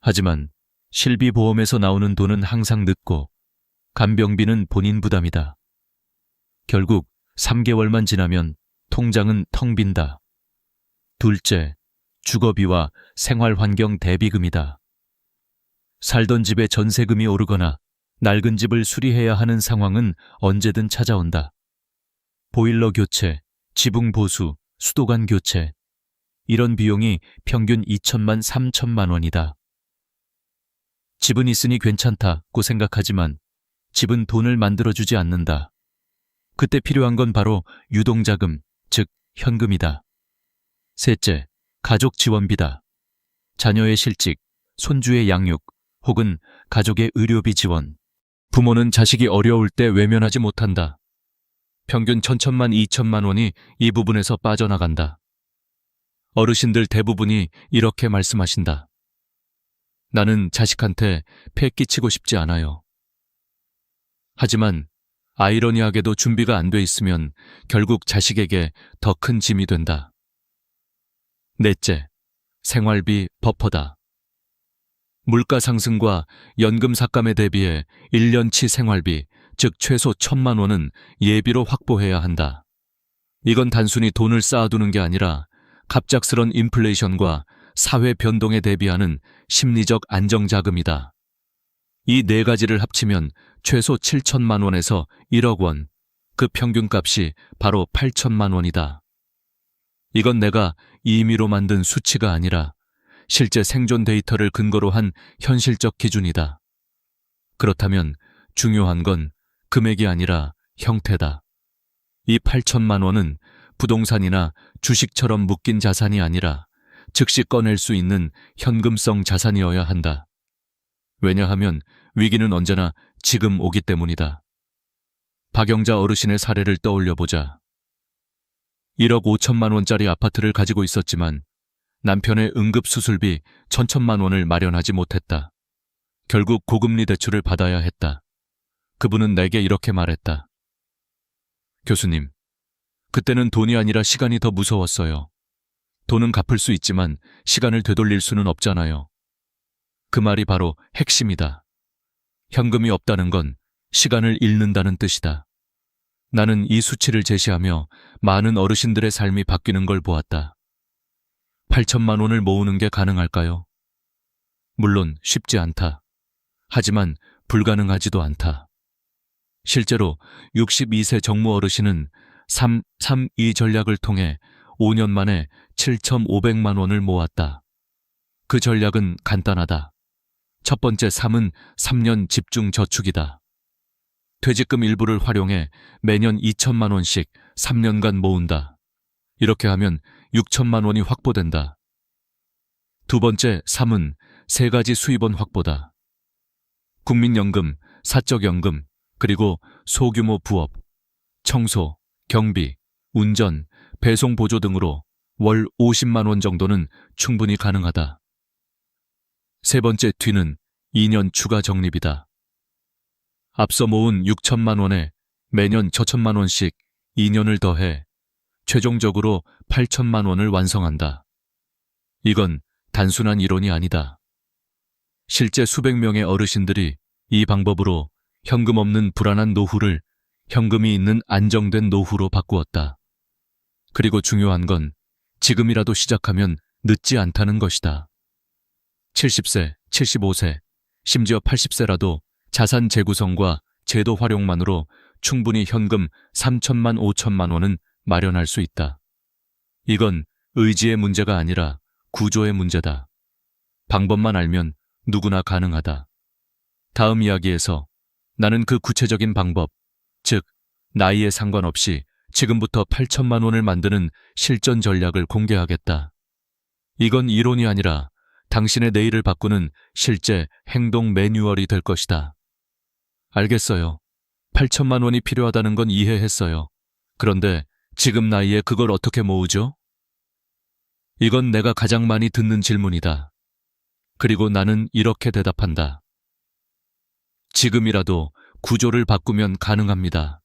하지만 실비보험에서 나오는 돈은 항상 늦고 간병비는 본인 부담이다. 결국 3개월만 지나면 통장은 텅 빈다. 둘째, 주거비와 생활환경 대비금이다. 살던 집에 전세금이 오르거나 낡은 집을 수리해야 하는 상황은 언제든 찾아온다. 보일러 교체, 지붕 보수, 수도관 교체. 이런 비용이 평균 2천만 3천만 원이다. 집은 있으니 괜찮다고 생각하지만 집은 돈을 만들어주지 않는다. 그때 필요한 건 바로 유동자금, 즉 현금이다. 셋째, 가족 지원비다. 자녀의 실직, 손주의 양육, 혹은 가족의 의료비 지원. 부모는 자식이 어려울 때 외면하지 못한다. 평균 1,000만 2천만 원이 이 부분에서 빠져나간다. 어르신들 대부분이 이렇게 말씀하신다. 나는 자식한테 폐 끼치고 싶지 않아요. 하지만 아이러니하게도 준비가 안 돼 있으면 결국 자식에게 더 큰 짐이 된다. 넷째, 생활비 버퍼다. 물가 상승과 연금 삭감에 대비해 1년치 생활비, 즉 최소 1,000만 원은 예비로 확보해야 한다. 이건 단순히 돈을 쌓아두는 게 아니라 갑작스런 인플레이션과 사회 변동에 대비하는 심리적 안정자금이다. 이 네 가지를 합치면 최소 7천만 원에서 1억 원, 그 평균값이 바로 8천만 원이다. 이건 내가 임의로 만든 수치가 아니라 실제 생존 데이터를 근거로 한 현실적 기준이다. 그렇다면 중요한 건 금액이 아니라 형태다. 이 8천만 원은 부동산이나 주식처럼 묶인 자산이 아니라 즉시 꺼낼 수 있는 현금성 자산이어야 한다. 왜냐하면 위기는 언제나 지금 오기 때문이다. 박영자 어르신의 사례를 떠올려보자. 1억 5천만 원짜리 아파트를 가지고 있었지만 남편의 응급수술비 1,000만 원을 마련하지 못했다. 결국 고금리 대출을 받아야 했다. 그분은 내게 이렇게 말했다. 교수님, 그때는 돈이 아니라 시간이 더 무서웠어요. 돈은 갚을 수 있지만 시간을 되돌릴 수는 없잖아요. 그 말이 바로 핵심이다. 현금이 없다는 건 시간을 잃는다는 뜻이다. 나는 이 수치를 제시하며 많은 어르신들의 삶이 바뀌는 걸 보았다. 8천만 원을 모으는 게 가능할까요? 물론 쉽지 않다. 하지만 불가능하지도 않다. 실제로 62세 정모 어르신은 3-3-2 전략을 통해 5년 만에 7,500만 원을 모았다. 그 전략은 간단하다. 첫 번째 3은 3년 집중 저축이다. 퇴직금 일부를 활용해 매년 2천만 원씩 3년간 모은다. 이렇게 하면 6천만 원이 확보된다. 두 번째 3은 3가지 수입원 확보다. 국민연금, 사적연금, 그리고 소규모 부업, 청소, 경비, 운전, 배송 보조 등으로 월 50만 원 정도는 충분히 가능하다. 세 번째 뒤는 2년 추가 적립이다. 앞서 모은 6천만 원에 매년 저천만 원씩 2년을 더해 최종적으로 8천만 원을 완성한다. 이건 단순한 이론이 아니다. 실제 수백 명의 어르신들이 이 방법으로 현금 없는 불안한 노후를 현금이 있는 안정된 노후로 바꾸었다. 그리고 중요한 건 지금이라도 시작하면 늦지 않다는 것이다. 70세, 75세, 심지어 80세라도 자산 재구성과 제도 활용만으로 충분히 현금 3천만 5천만 원은 마련할 수 있다. 이건 의지의 문제가 아니라 구조의 문제다. 방법만 알면 누구나 가능하다. 다음 이야기에서 나는 그 구체적인 방법, 즉 나이에 상관없이 지금부터 8천만 원을 만드는 실전 전략을 공개하겠다. 이건 이론이 아니라 당신의 내일을 바꾸는 실제 행동 매뉴얼이 될 것이다. 알겠어요. 8천만 원이 필요하다는 건 이해했어요. 그런데 지금 나이에 그걸 어떻게 모으죠? 이건 내가 가장 많이 듣는 질문이다. 그리고 나는 이렇게 대답한다. 지금이라도 구조를 바꾸면 가능합니다.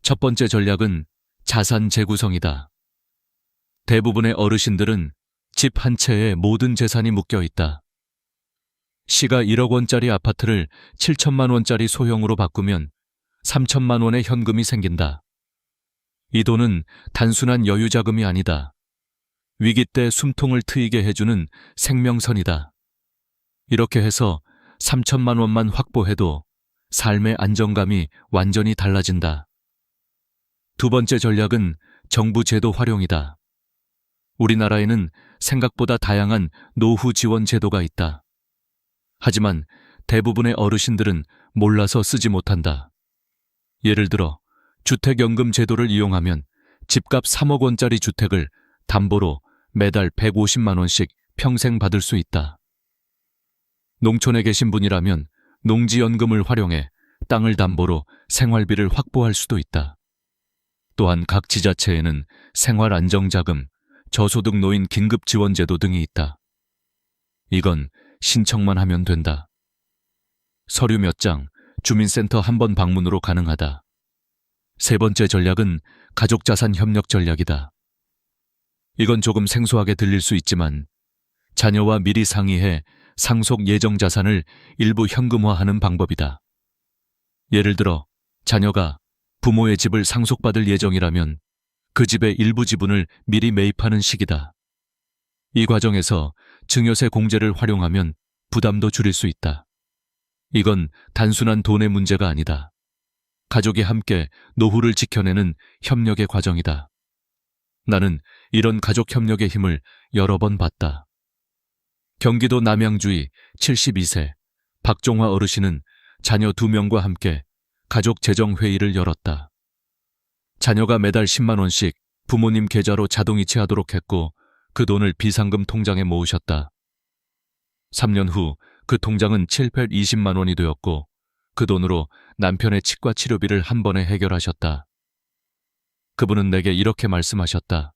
첫 번째 전략은 자산 재구성이다. 대부분의 어르신들은 집 한 채에 모든 재산이 묶여 있다. 시가 1억 원짜리 아파트를 7천만 원짜리 소형으로 바꾸면 3천만 원의 현금이 생긴다. 이 돈은 단순한 여유 자금이 아니다. 위기 때 숨통을 트이게 해주는 생명선이다. 이렇게 해서 3천만 원만 확보해도 삶의 안정감이 완전히 달라진다. 두 번째 전략은 정부 제도 활용이다. 우리나라에는 생각보다 다양한 노후 지원 제도가 있다. 하지만 대부분의 어르신들은 몰라서 쓰지 못한다. 예를 들어 주택연금 제도를 이용하면 집값 3억 원짜리 주택을 담보로 매달 150만 원씩 평생 받을 수 있다. 농촌에 계신 분이라면 농지연금을 활용해 땅을 담보로 생활비를 확보할 수도 있다. 또한 각 지자체에는 생활안정자금, 저소득 노인 긴급지원제도 등이 있다. 이건 신청만 하면 된다. 서류 몇 장, 주민센터 한 번 방문으로 가능하다. 세 번째 전략은 가족자산 협력 전략이다. 이건 조금 생소하게 들릴 수 있지만 자녀와 미리 상의해 상속 예정 자산을 일부 현금화하는 방법이다. 예를 들어 자녀가 부모의 집을 상속받을 예정이라면 그 집의 일부 지분을 미리 매입하는 식이다. 이 과정에서 증여세 공제를 활용하면 부담도 줄일 수 있다. 이건 단순한 돈의 문제가 아니다. 가족이 함께 노후를 지켜내는 협력의 과정이다. 나는 이런 가족 협력의 힘을 여러 번 봤다. 경기도 남양주의 72세 박종화 어르신은 자녀 2명과 함께 가족 재정회의를 열었다. 자녀가 매달 10만 원씩 부모님 계좌로 자동이체하도록 했고 그 돈을 비상금 통장에 모으셨다. 3년 후 그 통장은 720만 원이 되었고 그 돈으로 남편의 치과 치료비를 한 번에 해결하셨다. 그분은 내게 이렇게 말씀하셨다.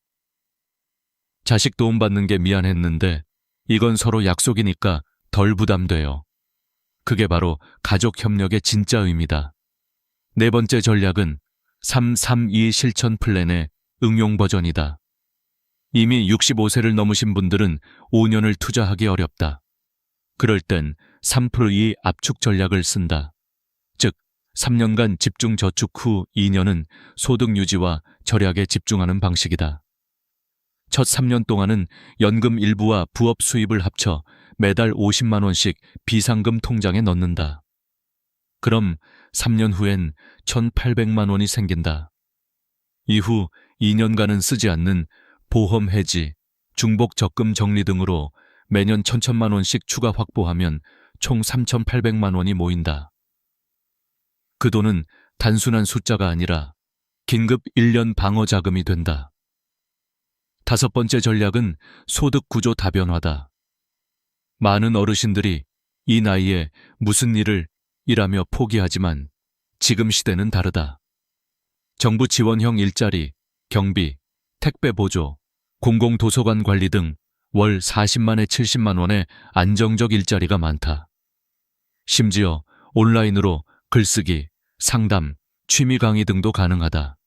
자식 도움받는 게 미안했는데 이건 서로 약속이니까 덜 부담돼요. 그게 바로 가족 협력의 진짜 의미다. 네 번째 전략은 332 실천 플랜의 응용 버전이다. 이미 65세를 넘으신 분들은 5년을 투자하기 어렵다. 그럴 땐 3+2 압축 전략을 쓴다. 즉, 3년간 집중 저축 후 2년은 소득 유지와 절약에 집중하는 방식이다. 첫 3년 동안은 연금 일부와 부업 수입을 합쳐 매달 50만 원씩 비상금 통장에 넣는다. 그럼 3년 후엔 1,800만 원이 생긴다. 이후 2년간은 쓰지 않는 보험 해지, 중복 적금 정리 등으로 매년 1,000만 원씩 추가 확보하면 총 3,800만 원이 모인다. 그 돈은 단순한 숫자가 아니라 긴급 1년 방어 자금이 된다. 다섯 번째 전략은 소득 구조 다변화다. 많은 어르신들이 이 나이에 무슨 일을 일하며 포기하지만 지금 시대는 다르다. 정부 지원형 일자리, 경비, 택배 보조, 공공도서관 관리 등 월 40만에 70만 원의 안정적 일자리가 많다. 심지어 온라인으로 글쓰기, 상담, 취미 강의 등도 가능하다.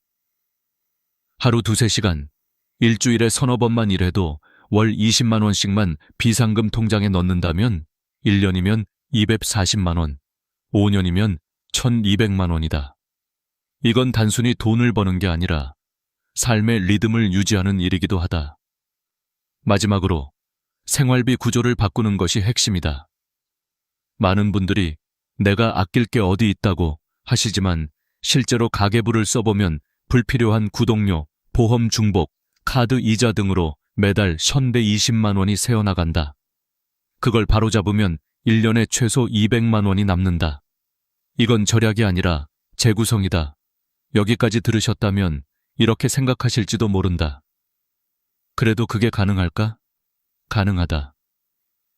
하루 2-3시간, 일주일에 서너 번만 일해도 월 20만 원씩만 비상금 통장에 넣는다면 1년이면 240만 원, 5년이면 1,200만 원이다. 이건 단순히 돈을 버는 게 아니라 삶의 리듬을 유지하는 일이기도 하다. 마지막으로 생활비 구조를 바꾸는 것이 핵심이다. 많은 분들이 내가 아낄 게 어디 있다고 하시지만 실제로 가계부를 써보면 불필요한 구독료, 보험 중복, 카드 이자 등으로 매달 현대 20만 원이 새어나간다. 그걸 바로잡으면 1년에 최소 200만 원이 남는다. 이건 절약이 아니라 재구성이다. 여기까지 들으셨다면 이렇게 생각하실지도 모른다. 그래도 그게 가능할까? 가능하다.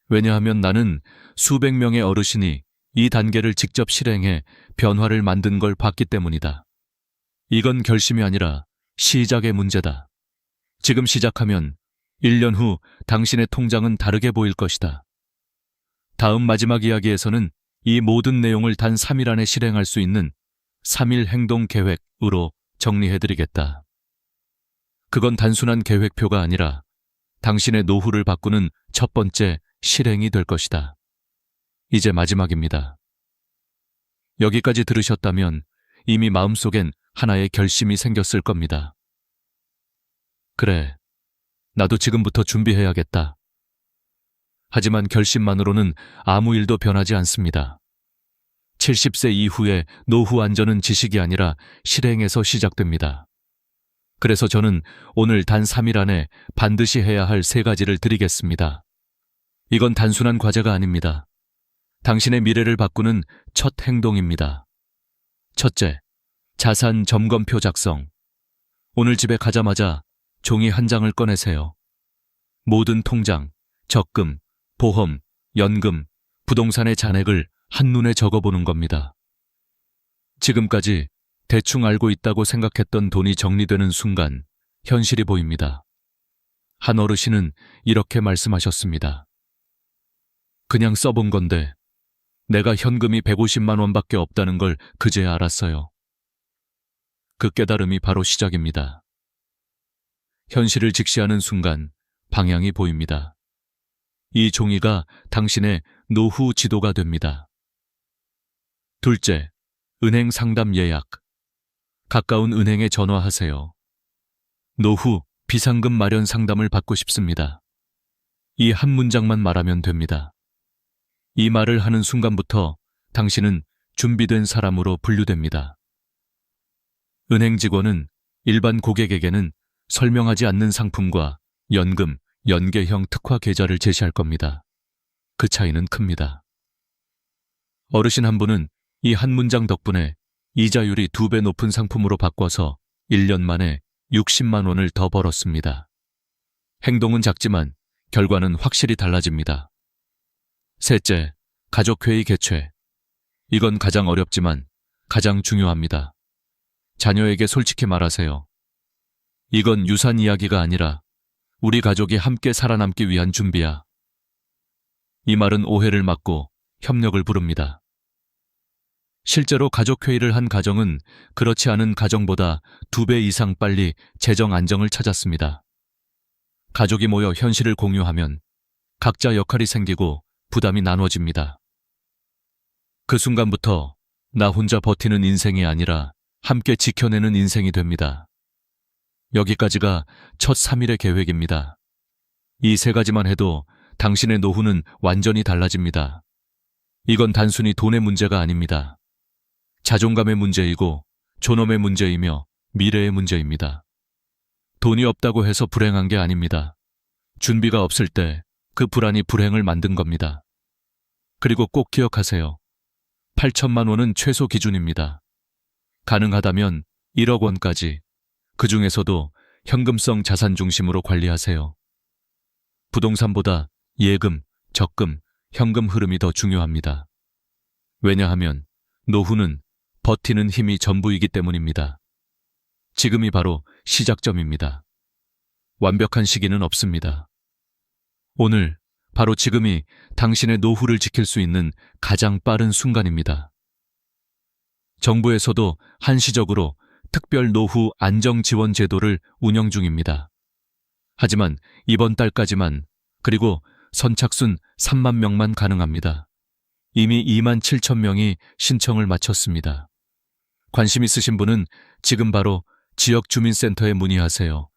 왜냐하면 나는 수백 명의 어르신이 이 단계를 직접 실행해 변화를 만든 걸 봤기 때문이다. 이건 결심이 아니라 시작의 문제다. 지금 시작하면 1년 후 당신의 통장은 다르게 보일 것이다. 다음 마지막 이야기에서는 이 모든 내용을 단 3일 안에 실행할 수 있는 3일 행동 계획으로 정리해드리겠다. 그건 단순한 계획표가 아니라 당신의 노후를 바꾸는 첫 번째 실행이 될 것이다. 이제 마지막입니다. 여기까지 들으셨다면 이미 마음속엔 하나의 결심이 생겼을 겁니다. 그래, 나도 지금부터 준비해야겠다. 하지만 결심만으로는 아무 일도 변하지 않습니다. 70세 이후의 노후 안전은 지식이 아니라 실행에서 시작됩니다. 그래서 저는 오늘 단 3일 안에 반드시 해야 할 3가지를 드리겠습니다. 이건 단순한 과제가 아닙니다. 당신의 미래를 바꾸는 첫 행동입니다. 첫째, 자산 점검표 작성. 오늘 집에 가자마자 종이 한 장을 꺼내세요. 모든 통장, 적금, 보험, 연금, 부동산의 잔액을 한눈에 적어보는 겁니다. 지금까지 대충 알고 있다고 생각했던 돈이 정리되는 순간 현실이 보입니다. 한 어르신은 이렇게 말씀하셨습니다. 그냥 써본 건데 내가 현금이 150만 원밖에 없다는 걸 그제야 알았어요. 그 깨달음이 바로 시작입니다. 현실을 직시하는 순간 방향이 보입니다. 이 종이가 당신의 노후 지도가 됩니다. 둘째, 은행 상담 예약. 가까운 은행에 전화하세요. 노후 비상금 마련 상담을 받고 싶습니다. 이 한 문장만 말하면 됩니다. 이 말을 하는 순간부터 당신은 준비된 사람으로 분류됩니다. 은행 직원은 일반 고객에게는 설명하지 않는 상품과 연금, 연계형 특화 계좌를 제시할 겁니다. 그 차이는 큽니다. 어르신 한 분은 이 한 문장 덕분에 이자율이 2배 높은 상품으로 바꿔서 1년 만에 60만 원을 더 벌었습니다. 행동은 작지만 결과는 확실히 달라집니다. 셋째, 가족회의 개최. 이건 가장 어렵지만 가장 중요합니다. 자녀에게 솔직히 말하세요. 이건 유산 이야기가 아니라 우리 가족이 함께 살아남기 위한 준비야. 이 말은 오해를 막고 협력을 부릅니다. 실제로 가족회의를 한 가정은 그렇지 않은 가정보다 2배 이상 빨리 재정 안정을 찾았습니다. 가족이 모여 현실을 공유하면 각자 역할이 생기고 부담이 나눠집니다. 그 순간부터 나 혼자 버티는 인생이 아니라 함께 지켜내는 인생이 됩니다. 여기까지가 첫 3일의 계획입니다. 이 3가지만 해도 당신의 노후는 완전히 달라집니다. 이건 단순히 돈의 문제가 아닙니다. 자존감의 문제이고 존엄의 문제이며 미래의 문제입니다. 돈이 없다고 해서 불행한 게 아닙니다. 준비가 없을 때 그 불안이 불행을 만든 겁니다. 그리고 꼭 기억하세요. 8천만 원은 최소 기준입니다. 가능하다면 1억 원까지, 그 중에서도 현금성 자산 중심으로 관리하세요. 부동산보다 예금, 적금, 현금 흐름이 더 중요합니다. 왜냐하면 노후는 버티는 힘이 전부이기 때문입니다. 지금이 바로 시작점입니다. 완벽한 시기는 없습니다. 오늘, 바로 지금이 당신의 노후를 지킬 수 있는 가장 빠른 순간입니다. 정부에서도 한시적으로 특별 노후 안정 지원 제도를 운영 중입니다. 하지만 이번 달까지만, 그리고 선착순 3만 명만 가능합니다. 이미 2만 7천 명이 신청을 마쳤습니다. 관심 있으신 분은 지금 바로 지역 주민센터에 문의하세요.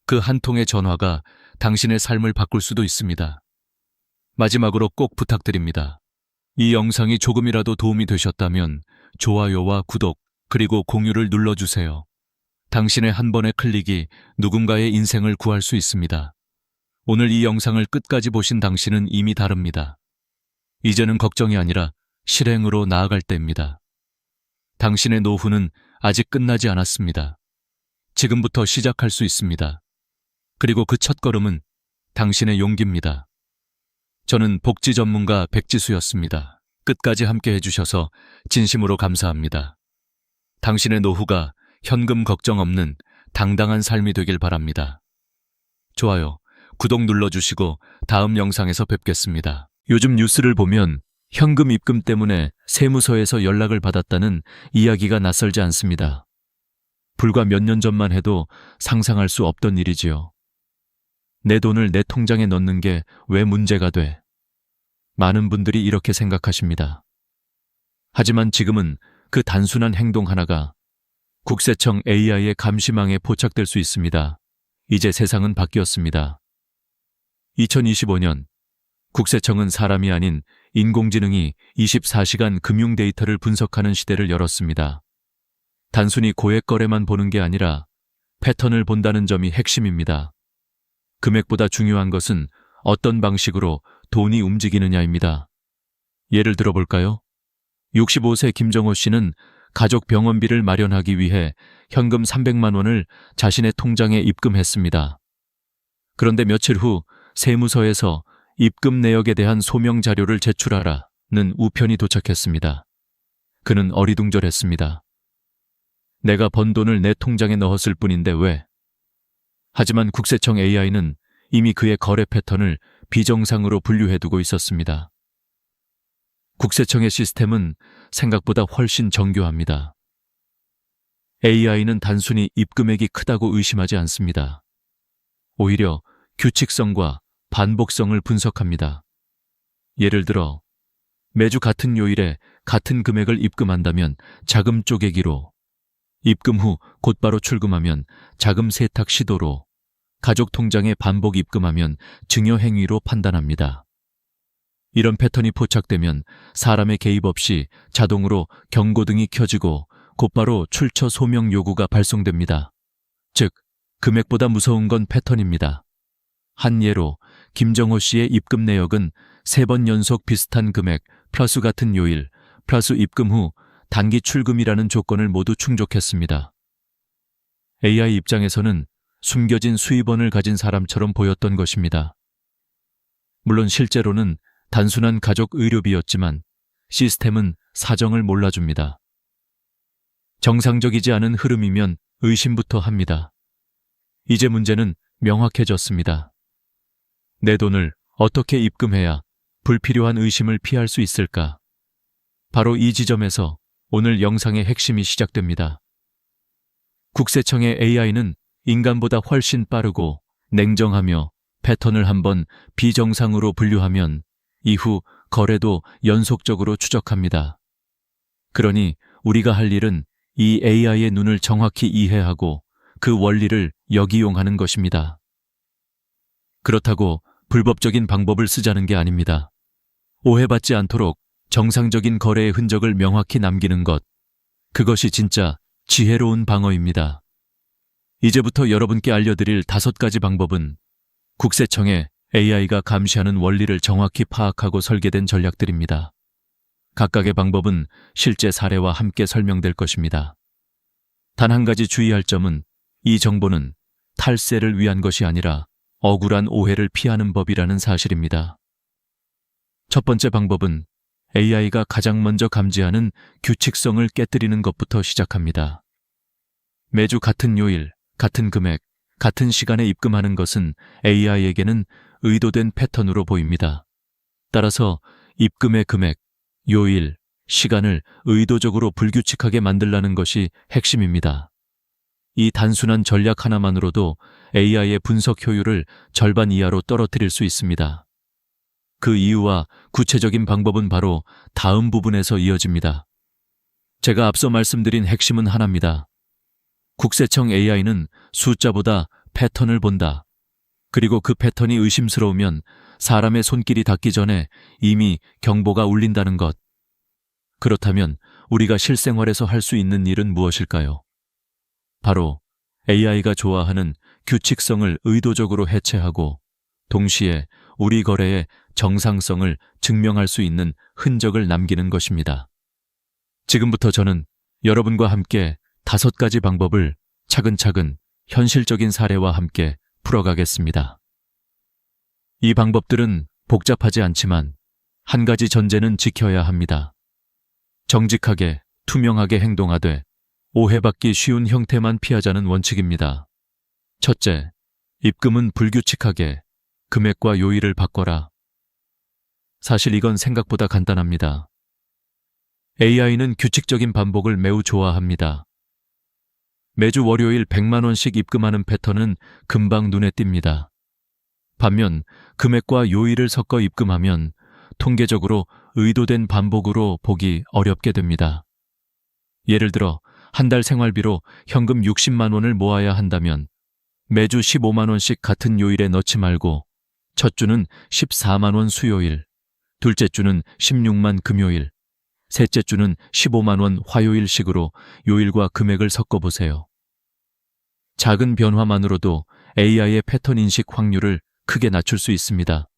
그 한 통의 전화가 당신의 삶을 바꿀 수도 있습니다. 마지막으로 꼭 부탁드립니다. 이 영상이 조금이라도 도움이 되셨다면 좋아요와 구독, 그리고 공유를 눌러주세요. 당신의 한 번의 클릭이 누군가의 인생을 구할 수 있습니다. 오늘 이 영상을 끝까지 보신 당신은 이미 다릅니다. 이제는 걱정이 아니라 실행으로 나아갈 때입니다. 당신의 노후는 아직 끝나지 않았습니다. 지금부터 시작할 수 있습니다. 그리고 그 첫걸음은 당신의 용기입니다. 저는 복지 전문가 백지수였습니다. 끝까지 함께 해주셔서 진심으로 감사합니다. 당신의 노후가 현금 걱정 없는 당당한 삶이 되길 바랍니다. 좋아요, 구독 눌러주시고 다음 영상에서 뵙겠습니다. 요즘 뉴스를 보면 현금 입금 때문에 세무서에서 연락을 받았다는 이야기가 낯설지 않습니다. 불과 몇 년 전만 해도 상상할 수 없던 일이지요. 내 돈을 내 통장에 넣는 게 왜 문제가 돼? 많은 분들이 이렇게 생각하십니다. 하지만 지금은 그 단순한 행동 하나가 국세청 AI의 감시망에 포착될 수 있습니다. 이제 세상은 바뀌었습니다. 2025년 국세청은 사람이 아닌 인공지능이 24시간 금융 데이터를 분석하는 시대를 열었습니다. 단순히 고액 거래만 보는 게 아니라 패턴을 본다는 점이 핵심입니다. 금액보다 중요한 것은 어떤 방식으로 돈이 움직이느냐입니다. 예를 들어볼까요? 65세 김정호 씨는 가족 병원비를 마련하기 위해 현금 300만 원을 자신의 통장에 입금했습니다. 그런데 며칠 후 세무서에서 입금 내역에 대한 소명 자료를 제출하라는 우편이 도착했습니다. 그는 어리둥절했습니다. 내가 번 돈을 내 통장에 넣었을 뿐인데 왜? 하지만 국세청 AI는 이미 그의 거래 패턴을 비정상으로 분류해두고 있었습니다. 국세청의 시스템은 생각보다 훨씬 정교합니다. AI는 단순히 입금액이 크다고 의심하지 않습니다. 오히려 규칙성과 반복성을 분석합니다. 예를 들어 매주 같은 요일에 같은 금액을 입금한다면 자금 쪼개기로, 입금 후 곧바로 출금하면 자금 세탁 시도로, 가족 통장에 반복 입금하면 증여 행위로 판단합니다. 이런 패턴이 포착되면 사람의 개입 없이 자동으로 경고등이 켜지고 곧바로 출처 소명 요구가 발송됩니다. 즉, 금액보다 무서운 건 패턴입니다. 한 예로 김정호 씨의 입금 내역은 3번 연속 비슷한 금액 플러스 같은 요일 플러스 입금 후 단기 출금이라는 조건을 모두 충족했습니다. AI 입장에서는 숨겨진 수입원을 가진 사람처럼 보였던 것입니다. 물론 실제로는 단순한 가족 의료비였지만 시스템은 사정을 몰라줍니다. 정상적이지 않은 흐름이면 의심부터 합니다. 이제 문제는 명확해졌습니다. 내 돈을 어떻게 입금해야 불필요한 의심을 피할 수 있을까? 바로 이 지점에서 오늘 영상의 핵심이 시작됩니다. 국세청의 AI는 인간보다 훨씬 빠르고 냉정하며 패턴을 한번 비정상으로 분류하면 이후 거래도 연속적으로 추적합니다. 그러니 우리가 할 일은 이 AI의 눈을 정확히 이해하고 그 원리를 역이용하는 것입니다. 그렇다고 불법적인 방법을 쓰자는 게 아닙니다. 오해받지 않도록 정상적인 거래의 흔적을 명확히 남기는 것, 그것이 진짜 지혜로운 방어입니다. 이제부터 여러분께 알려드릴 5가지 방법은 국세청의 AI가 감시하는 원리를 정확히 파악하고 설계된 전략들입니다. 각각의 방법은 실제 사례와 함께 설명될 것입니다. 단 한 가지 주의할 점은 이 정보는 탈세를 위한 것이 아니라 억울한 오해를 피하는 법이라는 사실입니다. 첫 번째 방법은 AI가 가장 먼저 감지하는 규칙성을 깨뜨리는 것부터 시작합니다. 매주 같은 요일, 같은 금액, 같은 시간에 입금하는 것은 AI에게는 의도된 패턴으로 보입니다. 따라서 입금의 금액, 요일, 시간을 의도적으로 불규칙하게 만들라는 것이 핵심입니다. 이 단순한 전략 하나만으로도 AI의 분석 효율을 절반 이하로 떨어뜨릴 수 있습니다. 그 이유와 구체적인 방법은 바로 다음 부분에서 이어집니다. 제가 앞서 말씀드린 핵심은 하나입니다. 국세청 AI는 숫자보다 패턴을 본다. 그리고 그 패턴이 의심스러우면 사람의 손길이 닿기 전에 이미 경보가 울린다는 것. 그렇다면 우리가 실생활에서 할 수 있는 일은 무엇일까요? 바로 AI가 좋아하는 규칙성을 의도적으로 해체하고 동시에 우리 거래의 정상성을 증명할 수 있는 흔적을 남기는 것입니다. 지금부터 저는 여러분과 함께 5가지 방법을 차근차근 현실적인 사례와 함께 풀어가겠습니다. 이 방법들은 복잡하지 않지만 한 가지 전제는 지켜야 합니다. 정직하게, 투명하게 행동하되 오해받기 쉬운 형태만 피하자는 원칙입니다. 첫째, 입금은 불규칙하게 금액과 요일을 바꿔라. 사실 이건 생각보다 간단합니다. AI는 규칙적인 반복을 매우 좋아합니다. 매주 월요일 100만 원씩 입금하는 패턴은 금방 눈에 띕니다. 반면 금액과 요일을 섞어 입금하면 통계적으로 의도된 반복으로 보기 어렵게 됩니다. 예를 들어 한 달 생활비로 현금 60만 원을 모아야 한다면 매주 15만 원씩 같은 요일에 넣지 말고 첫 주는 14만 원 수요일, 둘째 주는 16만 금요일, 셋째 주는 15만 원 화요일식으로 요일과 금액을 섞어보세요. 작은 변화만으로도 AI의 패턴 인식 확률을 크게 낮출 수 있습니다.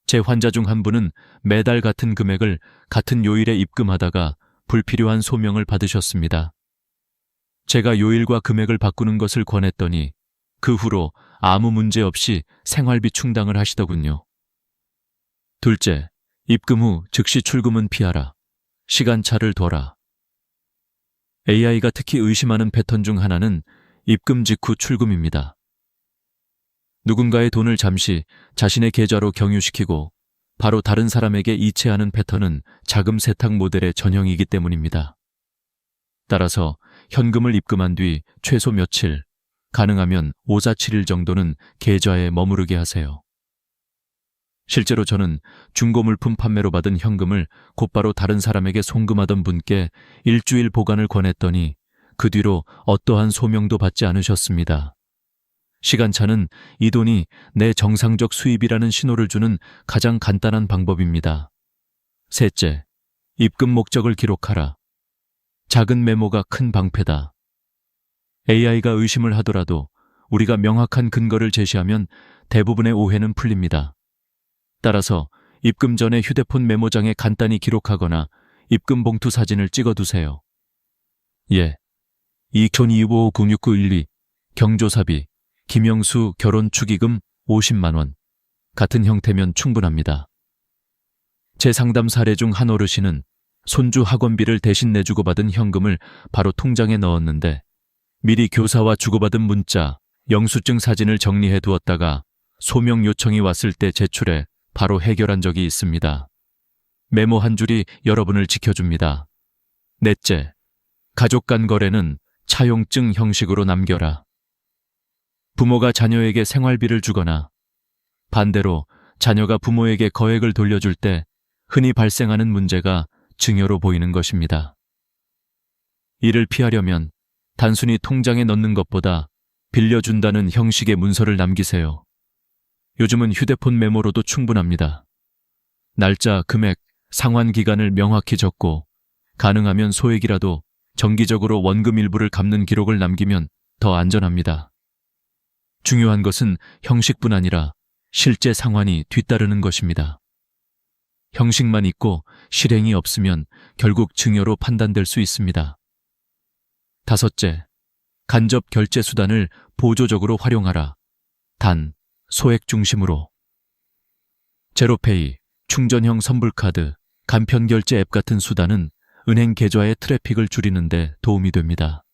제 환자 중 한 분은 매달 같은 금액을 같은 요일에 입금하다가 불필요한 소명을 받으셨습니다. 제가 요일과 금액을 바꾸는 것을 권했더니 그 후로 아무 문제 없이 생활비 충당을 하시더군요. 둘째, 입금 후 즉시 출금은 피하라. 시간차를 둬라. AI가 특히 의심하는 패턴 중 하나는 입금 직후 출금입니다. 누군가의 돈을 잠시 자신의 계좌로 경유시키고 바로 다른 사람에게 이체하는 패턴은 자금 세탁 모델의 전형이기 때문입니다. 따라서 현금을 입금한 뒤 최소 며칠, 가능하면 5-7일 정도는 계좌에 머무르게 하세요. 실제로 저는 중고 물품 판매로 받은 현금을 곧바로 다른 사람에게 송금하던 분께 일주일 보관을 권했더니 그 뒤로 어떠한 소명도 받지 않으셨습니다. 시간차는 이 돈이 내 정상적 수입이라는 신호를 주는 가장 간단한 방법입니다. 셋째, 입금 목적을 기록하라. 작은 메모가 큰 방패다. AI가 의심을 하더라도 우리가 명확한 근거를 제시하면 대부분의 오해는 풀립니다. 따라서 입금 전에 휴대폰 메모장에 간단히 기록하거나 입금 봉투 사진을 찍어두세요. 예. 2025-06-912 경조사비 김영수 결혼 축의금 50만 원 같은 형태면 충분합니다. 제 상담 사례 중 한 어르신은 손주 학원비를 대신 내주고 받은 현금을 바로 통장에 넣었는데 미리 교사와 주고받은 문자, 영수증 사진을 정리해 두었다가 소명 요청이 왔을 때 제출해 바로 해결한 적이 있습니다. 메모 한 줄이 여러분을 지켜줍니다. 넷째, 가족 간 거래는 차용증 형식으로 남겨라. 부모가 자녀에게 생활비를 주거나 반대로 자녀가 부모에게 거액을 돌려줄 때 흔히 발생하는 문제가 증여로 보이는 것입니다. 이를 피하려면 단순히 통장에 넣는 것보다 빌려준다는 형식의 문서를 남기세요. 요즘은 휴대폰 메모로도 충분합니다. 날짜, 금액, 상환 기간을 명확히 적고 가능하면 소액이라도 정기적으로 원금 일부를 갚는 기록을 남기면 더 안전합니다. 중요한 것은 형식뿐 아니라 실제 상환이 뒤따르는 것입니다. 형식만 있고 실행이 없으면 결국 증여로 판단될 수 있습니다. 다섯째, 간접 결제 수단을 보조적으로 활용하라. 단, 소액 중심으로. 제로페이, 충전형 선불카드, 간편결제 앱 같은 수단은 은행 계좌의 트래픽을 줄이는 데 도움이 됩니다.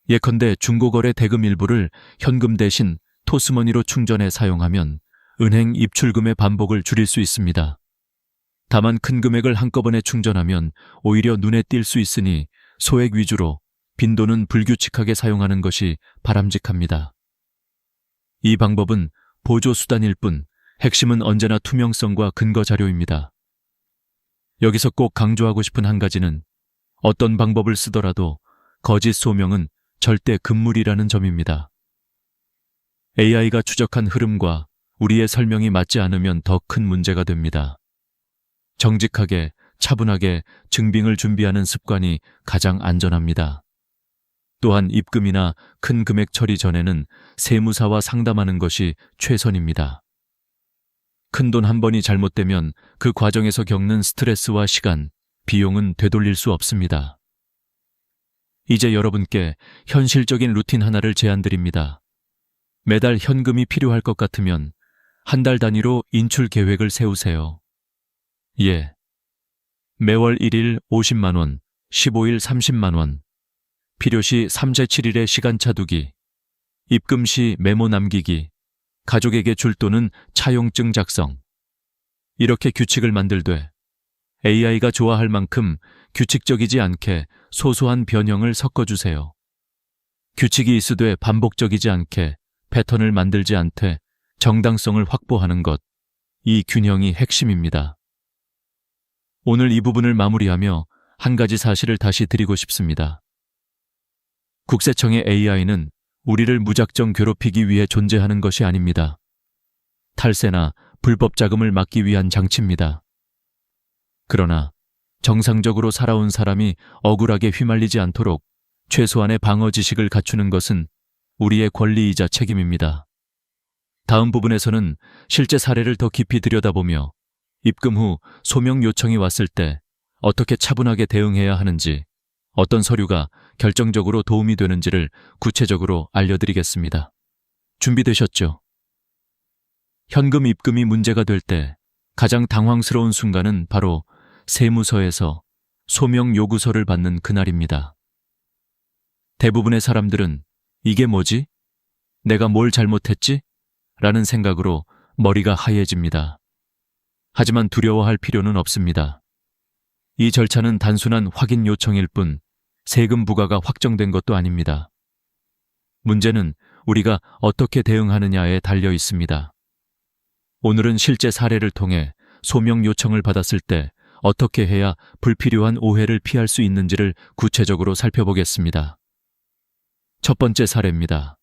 예컨대 중고거래 대금 일부를 현금 대신 토스머니로 충전해 사용하면 은행 입출금의 반복을 줄일 수 있습니다. 다만 큰 금액을 한꺼번에 충전하면 오히려 눈에 띌 수 있으니 소액 위주로 빈도는 불규칙하게 사용하는 것이 바람직합니다. 이 방법은 보조 수단일 뿐 핵심은 언제나 투명성과 근거 자료입니다. 여기서 꼭 강조하고 싶은 한 가지는 어떤 방법을 쓰더라도 거짓 소명은 절대 금물이라는 점입니다. AI가 추적한 흐름과 우리의 설명이 맞지 않으면 더 큰 문제가 됩니다. 정직하게, 차분하게 증빙을 준비하는 습관이 가장 안전합니다. 또한 입금이나 큰 금액 처리 전에는 세무사와 상담하는 것이 최선입니다. 큰돈 한 번이 잘못되면 그 과정에서 겪는 스트레스와 시간, 비용은 되돌릴 수 없습니다. 이제 여러분께 현실적인 루틴 하나를 제안드립니다. 매달 현금이 필요할 것 같으면 한 달 단위로 인출 계획을 세우세요. 예. 매월 1일 50만 원, 15일 30만 원, 필요시 3-7일의 시간차 두기, 입금 시 메모 남기기, 가족에게 줄 돈은 차용증 작성. 이렇게 규칙을 만들되 AI가 좋아할 만큼 규칙적이지 않게 소소한 변형을 섞어주세요. 규칙이 있으되 반복적이지 않게 패턴을 만들지 않되 정당성을 확보하는 것, 이 균형이 핵심입니다. 오늘 이 부분을 마무리하며 한 가지 사실을 다시 드리고 싶습니다. 국세청의 AI는 우리를 무작정 괴롭히기 위해 존재하는 것이 아닙니다. 탈세나 불법 자금을 막기 위한 장치입니다. 그러나 정상적으로 살아온 사람이 억울하게 휘말리지 않도록 최소한의 방어 지식을 갖추는 것은 우리의 권리이자 책임입니다. 다음 부분에서는 실제 사례를 더 깊이 들여다보며 입금 후 소명 요청이 왔을 때 어떻게 차분하게 대응해야 하는지, 어떤 서류가 결정적으로 도움이 되는지를 구체적으로 알려드리겠습니다. 준비되셨죠? 현금 입금이 문제가 될 때 가장 당황스러운 순간은 바로 세무서에서 소명 요구서를 받는 그날입니다. 대부분의 사람들은 이게 뭐지? 내가 뭘 잘못했지? 라는 생각으로 머리가 하얘집니다. 하지만 두려워할 필요는 없습니다. 이 절차는 단순한 확인 요청일 뿐 세금 부과가 확정된 것도 아닙니다. 문제는 우리가 어떻게 대응하느냐에 달려 있습니다. 오늘은 실제 사례를 통해 소명 요청을 받았을 때 어떻게 해야 불필요한 오해를 피할 수 있는지를 구체적으로 살펴보겠습니다. 첫 번째 사례입니다.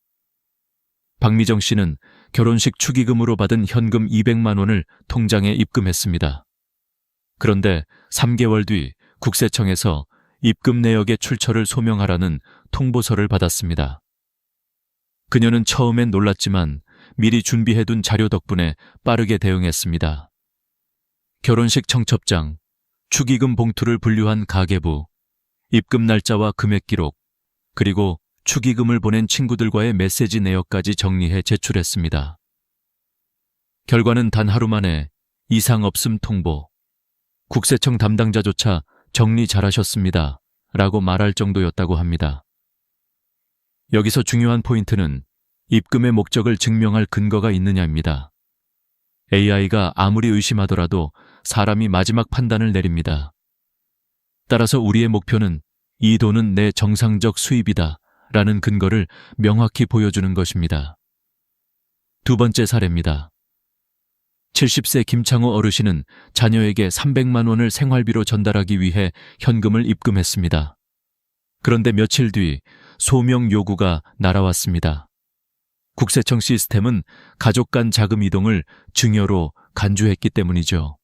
박미정 씨는 결혼식 축의금으로 받은 현금 200만 원을 통장에 입금했습니다. 그런데 3개월 뒤 국세청에서 입금 내역의 출처를 소명하라는 통보서를 받았습니다. 그녀는 처음엔 놀랐지만 미리 준비해둔 자료 덕분에 빠르게 대응했습니다. 결혼식 청첩장, 축의금 봉투를 분류한 가계부, 입금 날짜와 금액 기록, 그리고 축의금을 보낸 친구들과의 메시지 내역까지 정리해 제출했습니다. 결과는 단 하루 만에 이상 없음 통보, 국세청 담당자조차 정리 잘하셨습니다 라고 말할 정도였다고 합니다. 여기서 중요한 포인트는 입금의 목적을 증명할 근거가 있느냐입니다. AI가 아무리 의심하더라도 사람이 마지막 판단을 내립니다. 따라서 우리의 목표는 이 돈은 내 정상적 수입이다 라는 근거를 명확히 보여주는 것입니다. 두 번째 사례입니다. 70세 김창호 어르신은 자녀에게 300만 원을 생활비로 전달하기 위해 현금을 입금했습니다. 그런데 며칠 뒤 소명 요구가 날아왔습니다. 국세청 시스템은 가족 간 자금 이동을 증여로 간주했기 때문이죠.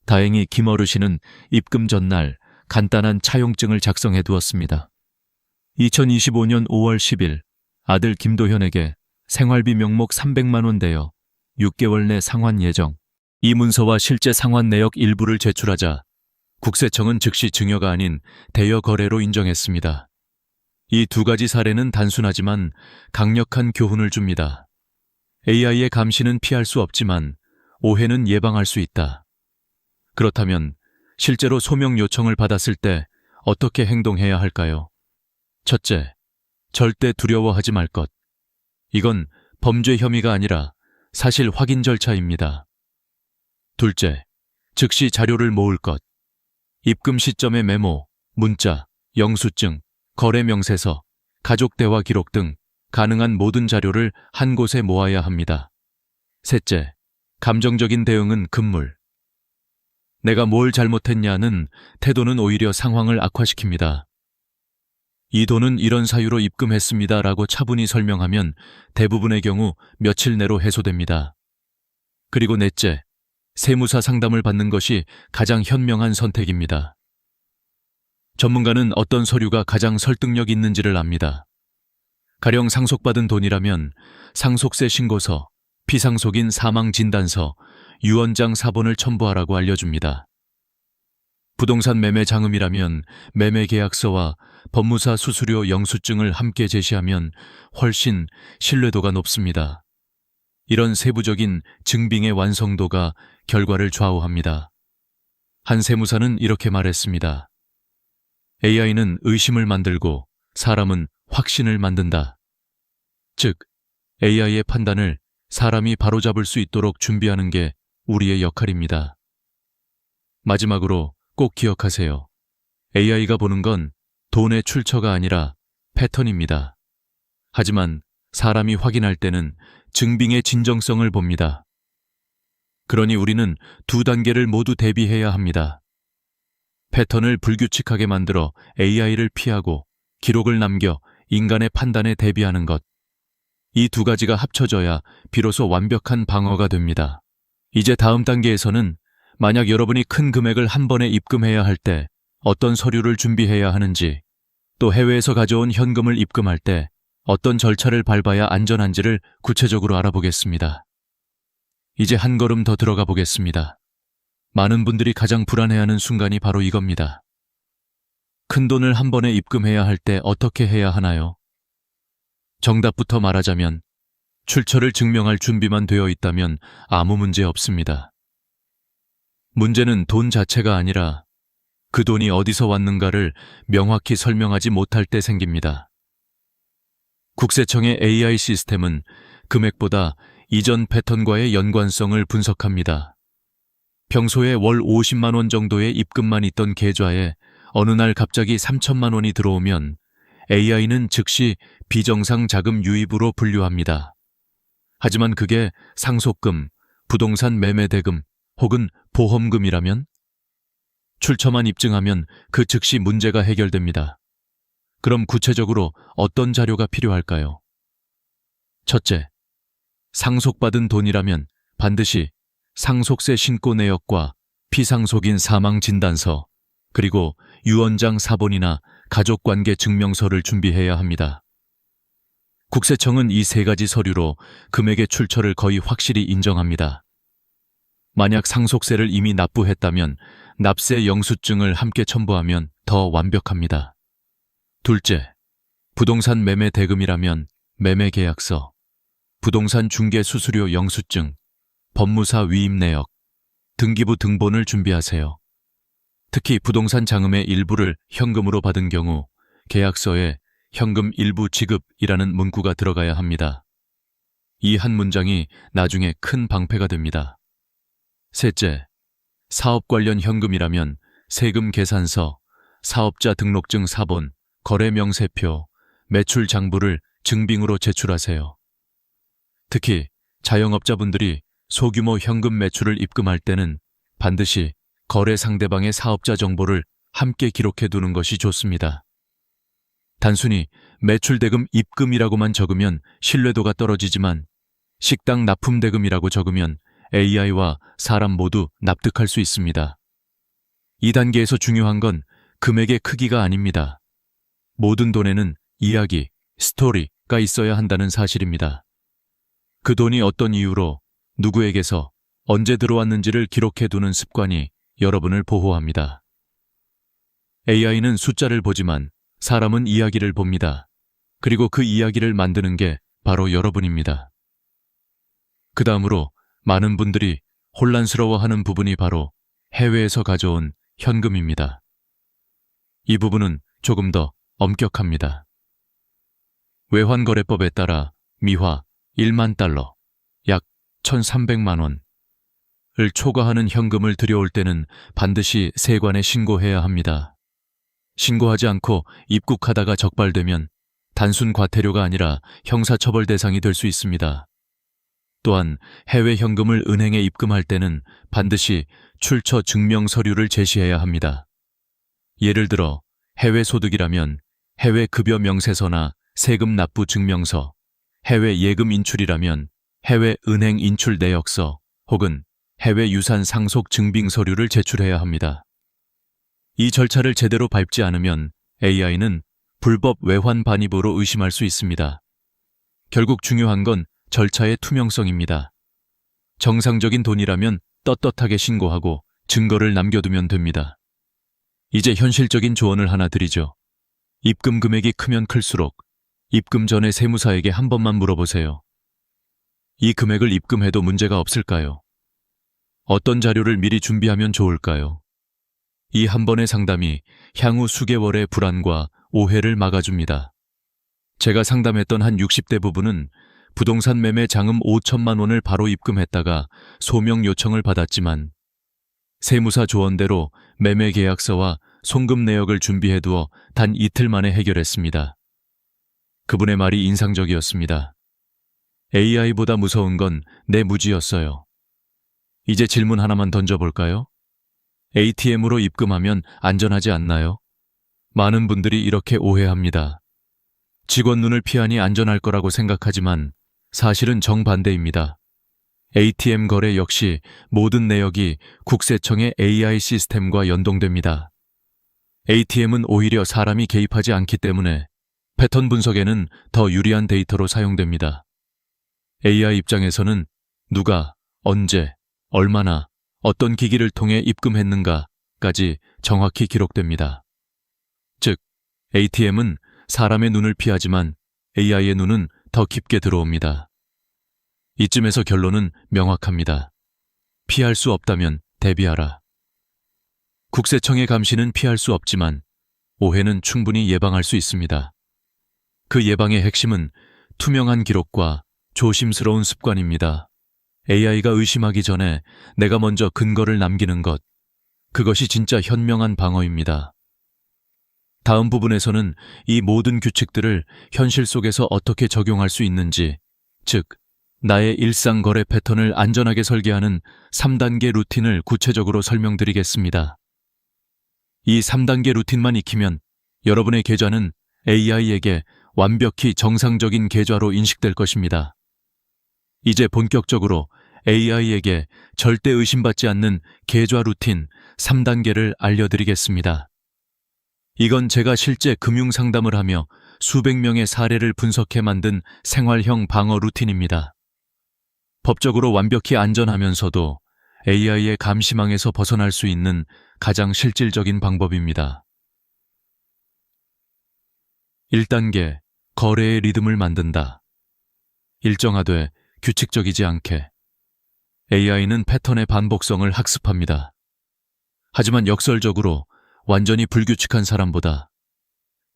다행히 김 어르신은 입금 전날 간단한 차용증을 작성해 두었습니다. 2025년 5월 10일 아들 김도현에게 생활비 명목 300만 원 대여 6개월 내 상환 예정. 이 문서와 실제 상환 내역 일부를 제출하자 국세청은 즉시 증여가 아닌 대여 거래로 인정했습니다. 이 두 가지 사례는 단순하지만 강력한 교훈을 줍니다. AI의 감시는 피할 수 없지만 오해는 예방할 수 있다. 그렇다면 실제로 소명 요청을 받았을 때 어떻게 행동해야 할까요? 첫째, 절대 두려워하지 말 것. 이건 범죄 혐의가 아니라 사실 확인 절차입니다. 둘째, 즉시 자료를 모을 것. 입금 시점의 메모, 문자, 영수증, 거래 명세서, 가족 대화 기록 등 가능한 모든 자료를 한 곳에 모아야 합니다. 셋째, 감정적인 대응은 금물. 내가 뭘 잘못했냐는 태도는 오히려 상황을 악화시킵니다. 이 돈은 이런 사유로 입금했습니다 라고 차분히 설명하면 대부분의 경우 며칠 내로 해소됩니다. 그리고 넷째, 세무사 상담을 받는 것이 가장 현명한 선택입니다. 전문가는 어떤 서류가 가장 설득력 있는지를 압니다. 가령 상속받은 돈이라면 상속세 신고서, 피상속인 사망진단서, 유언장 사본을 첨부하라고 알려줍니다. 부동산 매매 장음이라면 매매계약서와 법무사 수수료 영수증을 함께 제시하면 훨씬 신뢰도가 높습니다. 이런 세부적인 증빙의 완성도가 결과를 좌우합니다. 한 세무사는 이렇게 말했습니다. AI는 의심을 만들고 사람은 확신을 만든다. 즉, AI의 판단을 사람이 바로잡을 수 있도록 준비하는 게 우리의 역할입니다. 마지막으로 꼭 기억하세요. AI가 보는 건 돈의 출처가 아니라 패턴입니다. 하지만 사람이 확인할 때는 증빙의 진정성을 봅니다. 그러니 우리는 두 단계를 모두 대비해야 합니다. 패턴을 불규칙하게 만들어 AI를 피하고 기록을 남겨 인간의 판단에 대비하는 것. 이 두 가지가 합쳐져야 비로소 완벽한 방어가 됩니다. 이제 다음 단계에서는 만약 여러분이 큰 금액을 한 번에 입금해야 할 때 어떤 서류를 준비해야 하는지, 또 해외에서 가져온 현금을 입금할 때 어떤 절차를 밟아야 안전한지를 구체적으로 알아보겠습니다. 이제 한 걸음 더 들어가 보겠습니다. 많은 분들이 가장 불안해하는 순간이 바로 이겁니다. 큰 돈을 한 번에 입금해야 할 때 어떻게 해야 하나요? 정답부터 말하자면 출처를 증명할 준비만 되어 있다면 아무 문제 없습니다. 문제는 돈 자체가 아니라 그 돈이 어디서 왔는가를 명확히 설명하지 못할 때 생깁니다. 국세청의 AI 시스템은 금액보다 이전 패턴과의 연관성을 분석합니다. 평소에 월 50만 원 정도의 입금만 있던 계좌에 어느 날 갑자기 3천만 원이 들어오면 AI는 즉시 비정상 자금 유입으로 분류합니다. 하지만 그게 상속금, 부동산 매매 대금 혹은 보험금이라면? 출처만 입증하면 그 즉시 문제가 해결됩니다. 그럼 구체적으로 어떤 자료가 필요할까요? 첫째, 상속받은 돈이라면 반드시 상속세 신고 내역과 피상속인 사망진단서, 그리고 유언장 사본이나 가족관계 증명서를 준비해야 합니다. 국세청은 이 세 가지 서류로 금액의 출처를 거의 확실히 인정합니다. 만약 상속세를 이미 납부했다면 납세 영수증을 함께 첨부하면 더 완벽합니다. 둘째, 부동산 매매 대금이라면 매매 계약서, 부동산 중개 수수료 영수증, 법무사 위임 내역, 등기부 등본을 준비하세요. 특히 부동산 자금의 일부를 현금으로 받은 경우 계약서에 현금 일부 지급이라는 문구가 들어가야 합니다. 이 한 문장이 나중에 큰 방패가 됩니다. 셋째, 사업 관련 현금이라면 세금 계산서, 사업자 등록증 사본, 거래 명세표, 매출 장부를 증빙으로 제출하세요. 특히 자영업자분들이 소규모 현금 매출을 입금할 때는 반드시 거래 상대방의 사업자 정보를 함께 기록해 두는 것이 좋습니다. 단순히 매출 대금 입금이라고만 적으면 신뢰도가 떨어지지만 식당 납품 대금이라고 적으면 AI와 사람 모두 납득할 수 있습니다. 이 단계에서 중요한 건 금액의 크기가 아닙니다. 모든 돈에는 이야기, 스토리가 있어야 한다는 사실입니다. 그 돈이 어떤 이유로 누구에게서 언제 들어왔는지를 기록해 두는 습관이 여러분을 보호합니다. AI는 숫자를 보지만 사람은 이야기를 봅니다. 그리고 그 이야기를 만드는 게 바로 여러분입니다. 그 다음으로 많은 분들이 혼란스러워하는 부분이 바로 해외에서 가져온 현금입니다. 이 부분은 조금 더 엄격합니다. 외환거래법에 따라 미화 1만 달러, 약 1,300만 원을 초과하는 현금을 들여올 때는 반드시 세관에 신고해야 합니다. 신고하지 않고 입국하다가 적발되면 단순 과태료가 아니라 형사처벌 대상이 될 수 있습니다. 또한 해외 현금을 은행에 입금할 때는 반드시 출처 증명 서류를 제시해야 합니다. 예를 들어 해외 소득이라면 해외 급여 명세서나 세금 납부 증명서, 해외 예금 인출이라면 해외 은행 인출 내역서 혹은 해외 유산 상속 증빙 서류를 제출해야 합니다. 이 절차를 제대로 밟지 않으면 AI는 불법 외환 반입으로 의심할 수 있습니다. 결국 중요한 건 절차의 투명성입니다. 정상적인 돈이라면 떳떳하게 신고하고 증거를 남겨두면 됩니다. 이제 현실적인 조언을 하나 드리죠. 입금 금액이 크면 클수록 입금 전에 세무사에게 한 번만 물어보세요. 이 금액을 입금해도 문제가 없을까요? 어떤 자료를 미리 준비하면 좋을까요? 이 한 번의 상담이 향후 수개월의 불안과 오해를 막아줍니다. 제가 상담했던 한 60대 부부는 부동산 매매 장음 5천만 원을 바로 입금했다가 소명 요청을 받았지만 세무사 조언대로 매매 계약서와 송금 내역을 준비해두어 단 이틀 만에 해결했습니다. 그분의 말이 인상적이었습니다. AI보다 무서운 건 내 무지였어요. 이제 질문 하나만 던져볼까요? ATM으로 입금하면 안전하지 않나요? 많은 분들이 이렇게 오해합니다. 직원 눈을 피하니 안전할 거라고 생각하지만 사실은 정반대입니다. ATM 거래 역시 모든 내역이 국세청의 AI 시스템과 연동됩니다. ATM은 오히려 사람이 개입하지 않기 때문에 패턴 분석에는 더 유리한 데이터로 사용됩니다. AI 입장에서는 누가, 언제, 얼마나, 어떤 기기를 통해 입금했는가까지 정확히 기록됩니다. 즉, ATM은 사람의 눈을 피하지만 AI의 눈은 더 깊게 들어옵니다. 이쯤에서 결론은 명확합니다. 피할 수 없다면 대비하라. 국세청의 감시는 피할 수 없지만 오해는 충분히 예방할 수 있습니다. 그 예방의 핵심은 투명한 기록과 조심스러운 습관입니다. AI가 의심하기 전에 내가 먼저 근거를 남기는 것, 그것이 진짜 현명한 방어입니다. 다음 부분에서는 이 모든 규칙들을 현실 속에서 어떻게 적용할 수 있는지, 즉, 나의 일상 거래 패턴을 안전하게 설계하는 3단계 루틴을 구체적으로 설명드리겠습니다. 이 3단계 루틴만 익히면 여러분의 계좌는 AI에게 완벽히 정상적인 계좌로 인식될 것입니다. 이제 본격적으로 AI에게 절대 의심받지 않는 계좌 루틴 3단계를 알려드리겠습니다. 이건 제가 실제 금융 상담을 하며 수백 명의 사례를 분석해 만든 생활형 방어 루틴입니다. 법적으로 완벽히 안전하면서도 AI의 감시망에서 벗어날 수 있는 가장 실질적인 방법입니다. 1단계, 거래의 리듬을 만든다. 일정하되 규칙적이지 않게. AI는 패턴의 반복성을 학습합니다. 하지만 역설적으로 완전히 불규칙한 사람보다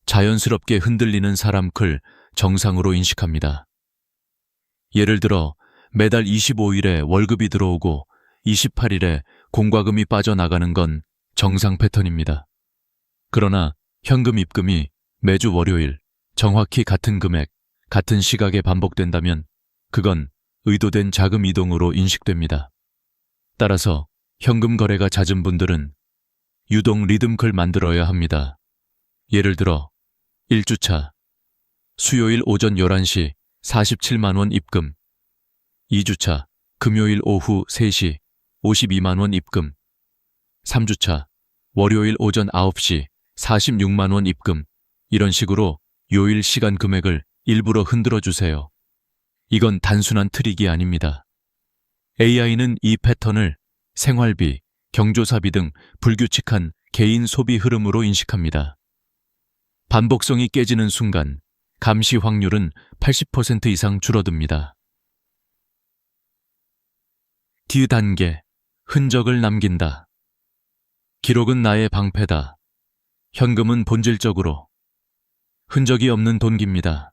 자연스럽게 흔들리는 사람을 정상으로 인식합니다. 예를 들어 매달 25일에 월급이 들어오고 28일에 공과금이 빠져나가는 건 정상 패턴입니다. 그러나 현금 입금이 매주 월요일 정확히 같은 금액, 같은 시각에 반복된다면 그건 의도된 자금 이동으로 인식됩니다. 따라서 현금 거래가 잦은 분들은 유동 리듬클 만들어야 합니다. 예를 들어 1주차 수요일 오전 11시 47만 원 입금, 2주차 금요일 오후 3시 52만 원 입금, 3주차 월요일 오전 9시 46만 원 입금. 이런 식으로 요일 시간 금액을 일부러 흔들어 주세요. 이건 단순한 트릭이 아닙니다. AI는 이 패턴을 생활비, 경조사비 등 불규칙한 개인 소비 흐름으로 인식합니다. 반복성이 깨지는 순간 감시 확률은 80% 이상 줄어듭니다. D단계, 흔적을 남긴다. 기록은 나의 방패다. 현금은 본질적으로 흔적이 없는 돈기입니다.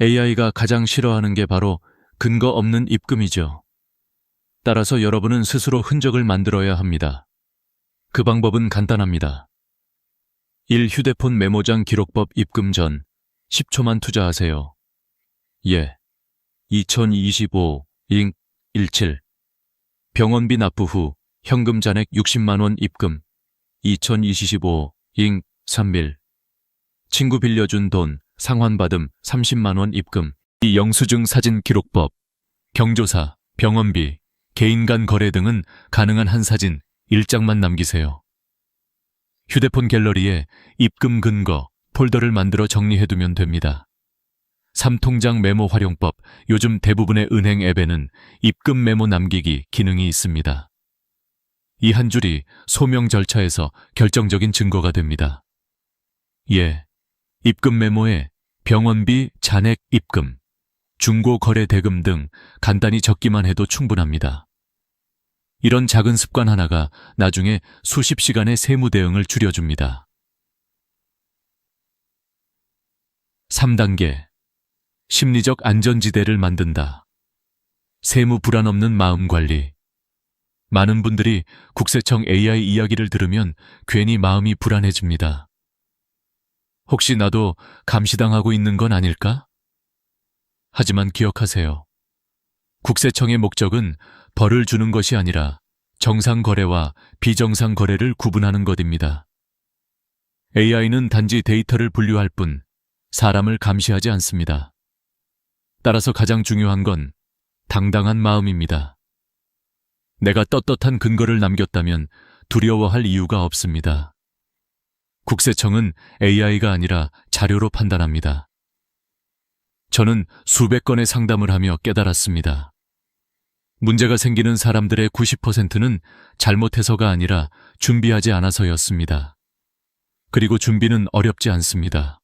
AI가 가장 싫어하는 게 바로 근거 없는 입금이죠. 따라서 여러분은 스스로 흔적을 만들어야 합니다. 그 방법은 간단합니다. 1. 휴대폰 메모장 기록법 입금 전 10초만 투자하세요. 예. 2025-17 병원비 납부 후 현금 잔액 60만 원 입금 2025-31 친구 빌려준 돈 상환받음 30만 원 입금. 이 영수증 사진 기록법, 경조사, 병원비, 개인 간 거래 등은 가능한 한 사진 1장만 남기세요. 휴대폰 갤러리에 입금 근거 폴더를 만들어 정리해두면 됩니다. 3통장 메모 활용법, 요즘 대부분의 은행 앱에는 입금 메모 남기기 기능이 있습니다. 이 한 줄이 소명 절차에서 결정적인 증거가 됩니다. 예. 입금 메모에 병원비, 잔액 입금, 중고 거래 대금 등 간단히 적기만 해도 충분합니다. 이런 작은 습관 하나가 나중에 수십 시간의 세무 대응을 줄여줍니다. 3단계, 심리적 안전지대를 만든다. 세무 불안 없는 마음 관리. 많은 분들이 국세청 AI 이야기를 들으면 괜히 마음이 불안해집니다. 혹시 나도 감시당하고 있는 건 아닐까? 하지만 기억하세요. 국세청의 목적은 벌을 주는 것이 아니라 정상 거래와 비정상 거래를 구분하는 것입니다. AI는 단지 데이터를 분류할 뿐 사람을 감시하지 않습니다. 따라서 가장 중요한 건 당당한 마음입니다. 내가 떳떳한 근거를 남겼다면 두려워할 이유가 없습니다. 국세청은 AI가 아니라 자료로 판단합니다. 저는 수백 건의 상담을 하며 깨달았습니다. 문제가 생기는 사람들의 90%는 잘못해서가 아니라 준비하지 않아서였습니다. 그리고 준비는 어렵지 않습니다.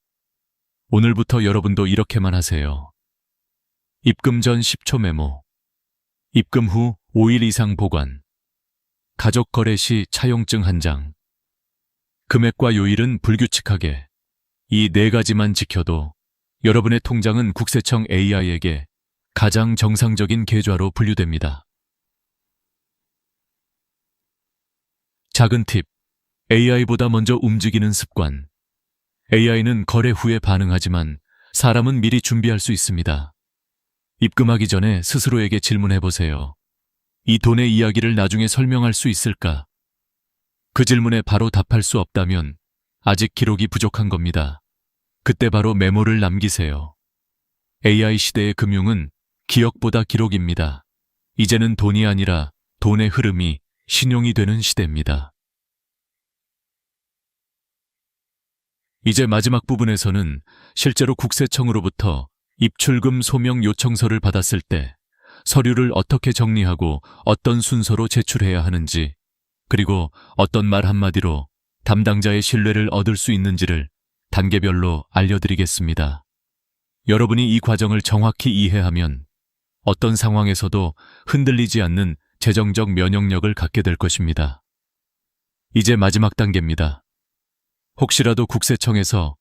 오늘부터 여러분도 이렇게만 하세요. 입금 전 10초 메모, 입금 후 5일 이상 보관, 가족 거래 시 차용증 1장, 금액과 요일은 불규칙하게. 이 4가지만 지켜도 여러분의 통장은 국세청 AI에게 가장 정상적인 계좌로 분류됩니다. 작은 팁, AI보다 먼저 움직이는 습관. AI는 거래 후에 반응하지만 사람은 미리 준비할 수 있습니다. 입금하기 전에 스스로에게 질문해보세요. 이 돈의 이야기를 나중에 설명할 수 있을까? 그 질문에 바로 답할 수 없다면 아직 기록이 부족한 겁니다. 그때 바로 메모를 남기세요. AI 시대의 금융은 기억보다 기록입니다. 이제는 돈이 아니라 돈의 흐름이 신용이 되는 시대입니다. 이제 마지막 부분에서는 실제로 국세청으로부터 입출금 소명 요청서를 받았을 때 서류를 어떻게 정리하고 어떤 순서로 제출해야 하는지, 그리고 어떤 말 한마디로 담당자의 신뢰를 얻을 수 있는지를 단계별로 알려드리겠습니다. 여러분이 이 과정을 정확히 이해하면 어떤 상황에서도 흔들리지 않는 재정적 면역력을 갖게 될 것입니다. 이제 마지막 단계입니다. 혹시라도 국세청에서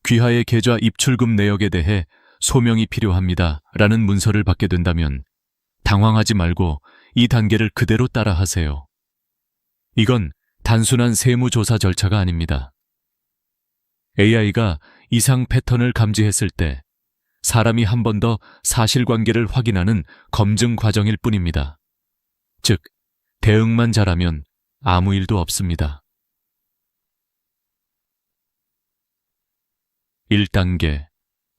귀하의 계좌 입출금 내역에 대해 소명이 필요합니다 라는 문서를 받게 된다면 당황하지 말고 이 단계를 그대로 따라 하세요. 이건 단순한 세무조사 절차가 아닙니다. AI가 이상 패턴을 감지했을 때 사람이 한 번 더 사실관계를 확인하는 검증 과정일 뿐입니다. 즉, 대응만 잘하면 아무 일도 없습니다. 1단계,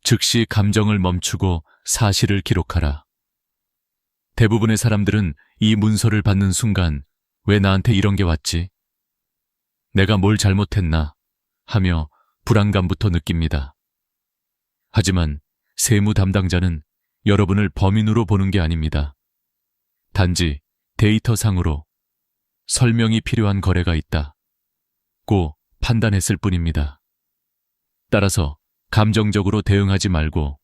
즉시 감정을 멈추고 사실을 기록하라. 대부분의 사람들은 이 문서를 받는 순간 왜 나한테 이런 게 왔지? 내가 뭘 잘못했나? 하며 불안감부터 느낍니다. 하지만 세무 담당자는 여러분을 범인으로 보는 게 아닙니다. 단지 데이터상으로 설명이 필요한 거래가 있다고 판단했을 뿐입니다. 따라서 감정적으로 대응하지 말고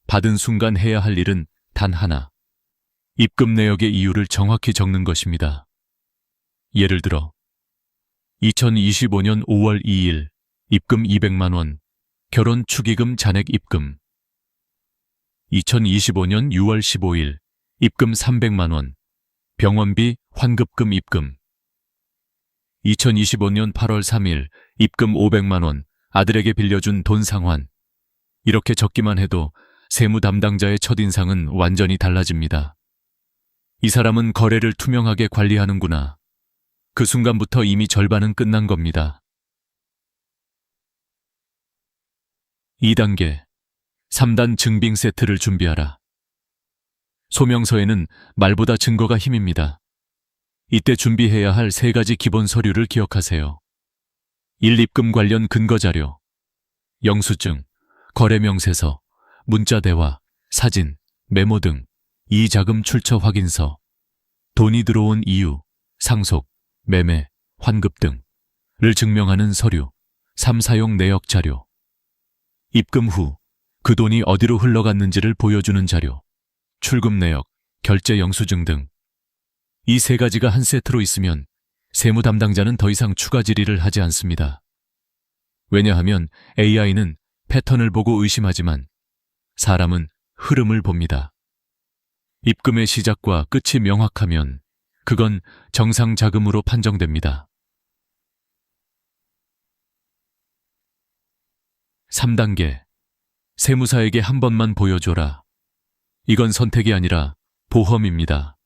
받은 순간 해야 할 일은 단 하나, 입금 내역의 이유를 정확히 적는 것입니다. 예를 들어 2025년 5월 2일 입금 200만 원, 결혼 축의금 잔액 입금. 2025년 6월 15일 입금 300만 원, 병원비 환급금 입금. 2025년 8월 3일 입금 500만 원, 아들에게 빌려준 돈 상환. 이렇게 적기만 해도 세무 담당자의 첫인상은 완전히 달라집니다. 이 사람은 거래를 투명하게 관리하는구나. 그 순간부터 이미 절반은 끝난 겁니다. 2단계, 3단 증빙 세트를 준비하라. 소명서에는 말보다 증거가 힘입니다. 이때 준비해야 할 3가지 기본 서류를 기억하세요. 1. 입금 관련 근거자료, 영수증, 거래명세서, 문자대화, 사진, 메모 등 2. 자금 출처 확인서, 돈이 들어온 이유, 상속, 매매, 환급 등을 증명하는 서류, 3. 사용 내역 자료. 입금 후 그 돈이 어디로 흘러갔는지를 보여주는 자료, 출금 내역, 결제 영수증 등. 이 3가지가 한 세트로 있으면 세무 담당자는 더 이상 추가 질의를 하지 않습니다. 왜냐하면 AI는 패턴을 보고 의심하지만 사람은 흐름을 봅니다. 입금의 시작과 끝이 명확하면 그건 정상 자금으로 판정됩니다. 3단계. 세무사에게 한 번만 보여줘라. 이건 선택이 아니라 보험입니다.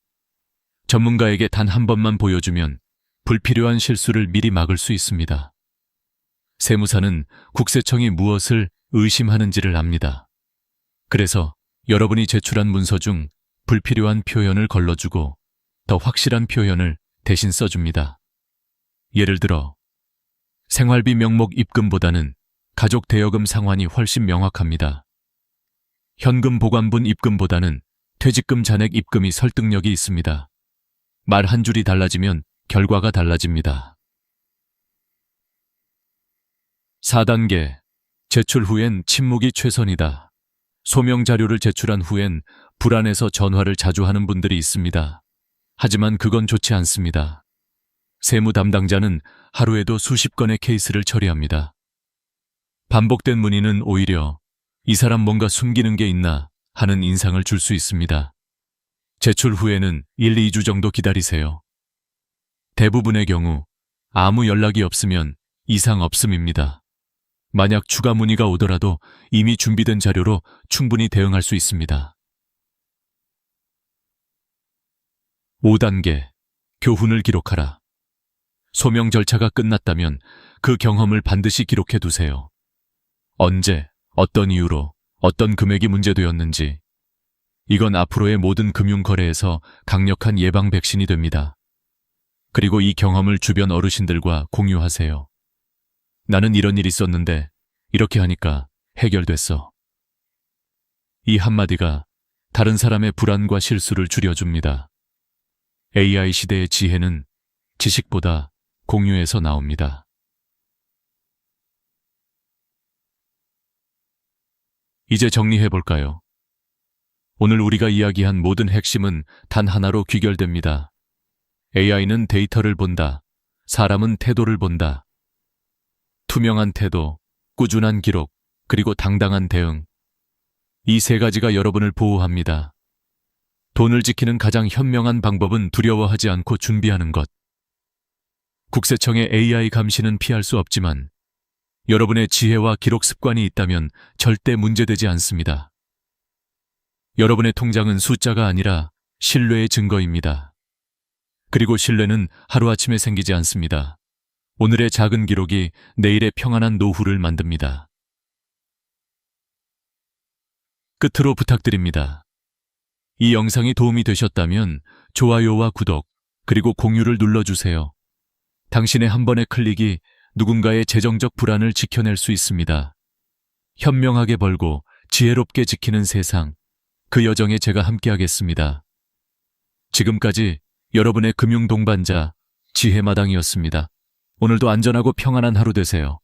전문가에게 단 한 번만 보여주면 불필요한 실수를 미리 막을 수 있습니다. 세무사는 국세청이 무엇을 의심하는지를 압니다. 그래서 여러분이 제출한 문서 중 불필요한 표현을 걸러주고 더 확실한 표현을 대신 써줍니다. 예를 들어, 생활비 명목 입금보다는 가족 대여금 상환이 훨씬 명확합니다. 현금 보관분 입금보다는 퇴직금 잔액 입금이 설득력이 있습니다. 말 한 줄이 달라지면 결과가 달라집니다. 4단계. 제출 후엔 침묵이 최선이다. 소명 자료를 제출한 후엔 불안해서 전화를 자주 하는 분들이 있습니다. 하지만 그건 좋지 않습니다. 세무 담당자는 하루에도 수십 건의 케이스를 처리합니다. 반복된 문의는 오히려 이 사람 뭔가 숨기는 게 있나 하는 인상을 줄 수 있습니다. 제출 후에는 1, 2주 정도 기다리세요. 대부분의 경우 아무 연락이 없으면 이상 없음입니다. 만약 추가 문의가 오더라도 이미 준비된 자료로 충분히 대응할 수 있습니다. 5단계. 교훈을 기록하라. 소명 절차가 끝났다면 그 경험을 반드시 기록해 두세요. 언제, 어떤 이유로, 어떤 금액이 문제되었는지. 이건 앞으로의 모든 금융거래에서 강력한 예방 백신이 됩니다. 그리고 이 경험을 주변 어르신들과 공유하세요. 나는 이런 일이 있었는데 이렇게 하니까 해결됐어. 이 한마디가 다른 사람의 불안과 실수를 줄여줍니다. AI 시대의 지혜는 지식보다 공유에서 나옵니다. 이제 정리해볼까요? 오늘 우리가 이야기한 모든 핵심은 단 하나로 귀결됩니다. AI는 데이터를 본다. 사람은 태도를 본다. 투명한 태도, 꾸준한 기록, 그리고 당당한 대응. 이 세 가지가 여러분을 보호합니다. 돈을 지키는 가장 현명한 방법은 두려워하지 않고 준비하는 것. 국세청의 AI 감시는 피할 수 없지만 여러분의 지혜와 기록 습관이 있다면 절대 문제되지 않습니다. 여러분의 통장은 숫자가 아니라 신뢰의 증거입니다. 그리고 신뢰는 하루아침에 생기지 않습니다. 오늘의 작은 기록이 내일의 평안한 노후를 만듭니다. 끝으로 부탁드립니다. 이 영상이 도움이 되셨다면 좋아요와 구독, 그리고 공유를 눌러주세요. 당신의 한 번의 클릭이 누군가의 재정적 불안을 지켜낼 수 있습니다. 현명하게 벌고 지혜롭게 지키는 세상, 그 여정에 제가 함께하겠습니다. 지금까지 여러분의 금융 동반자 지혜마당이었습니다. 오늘도 안전하고 평안한 하루 되세요.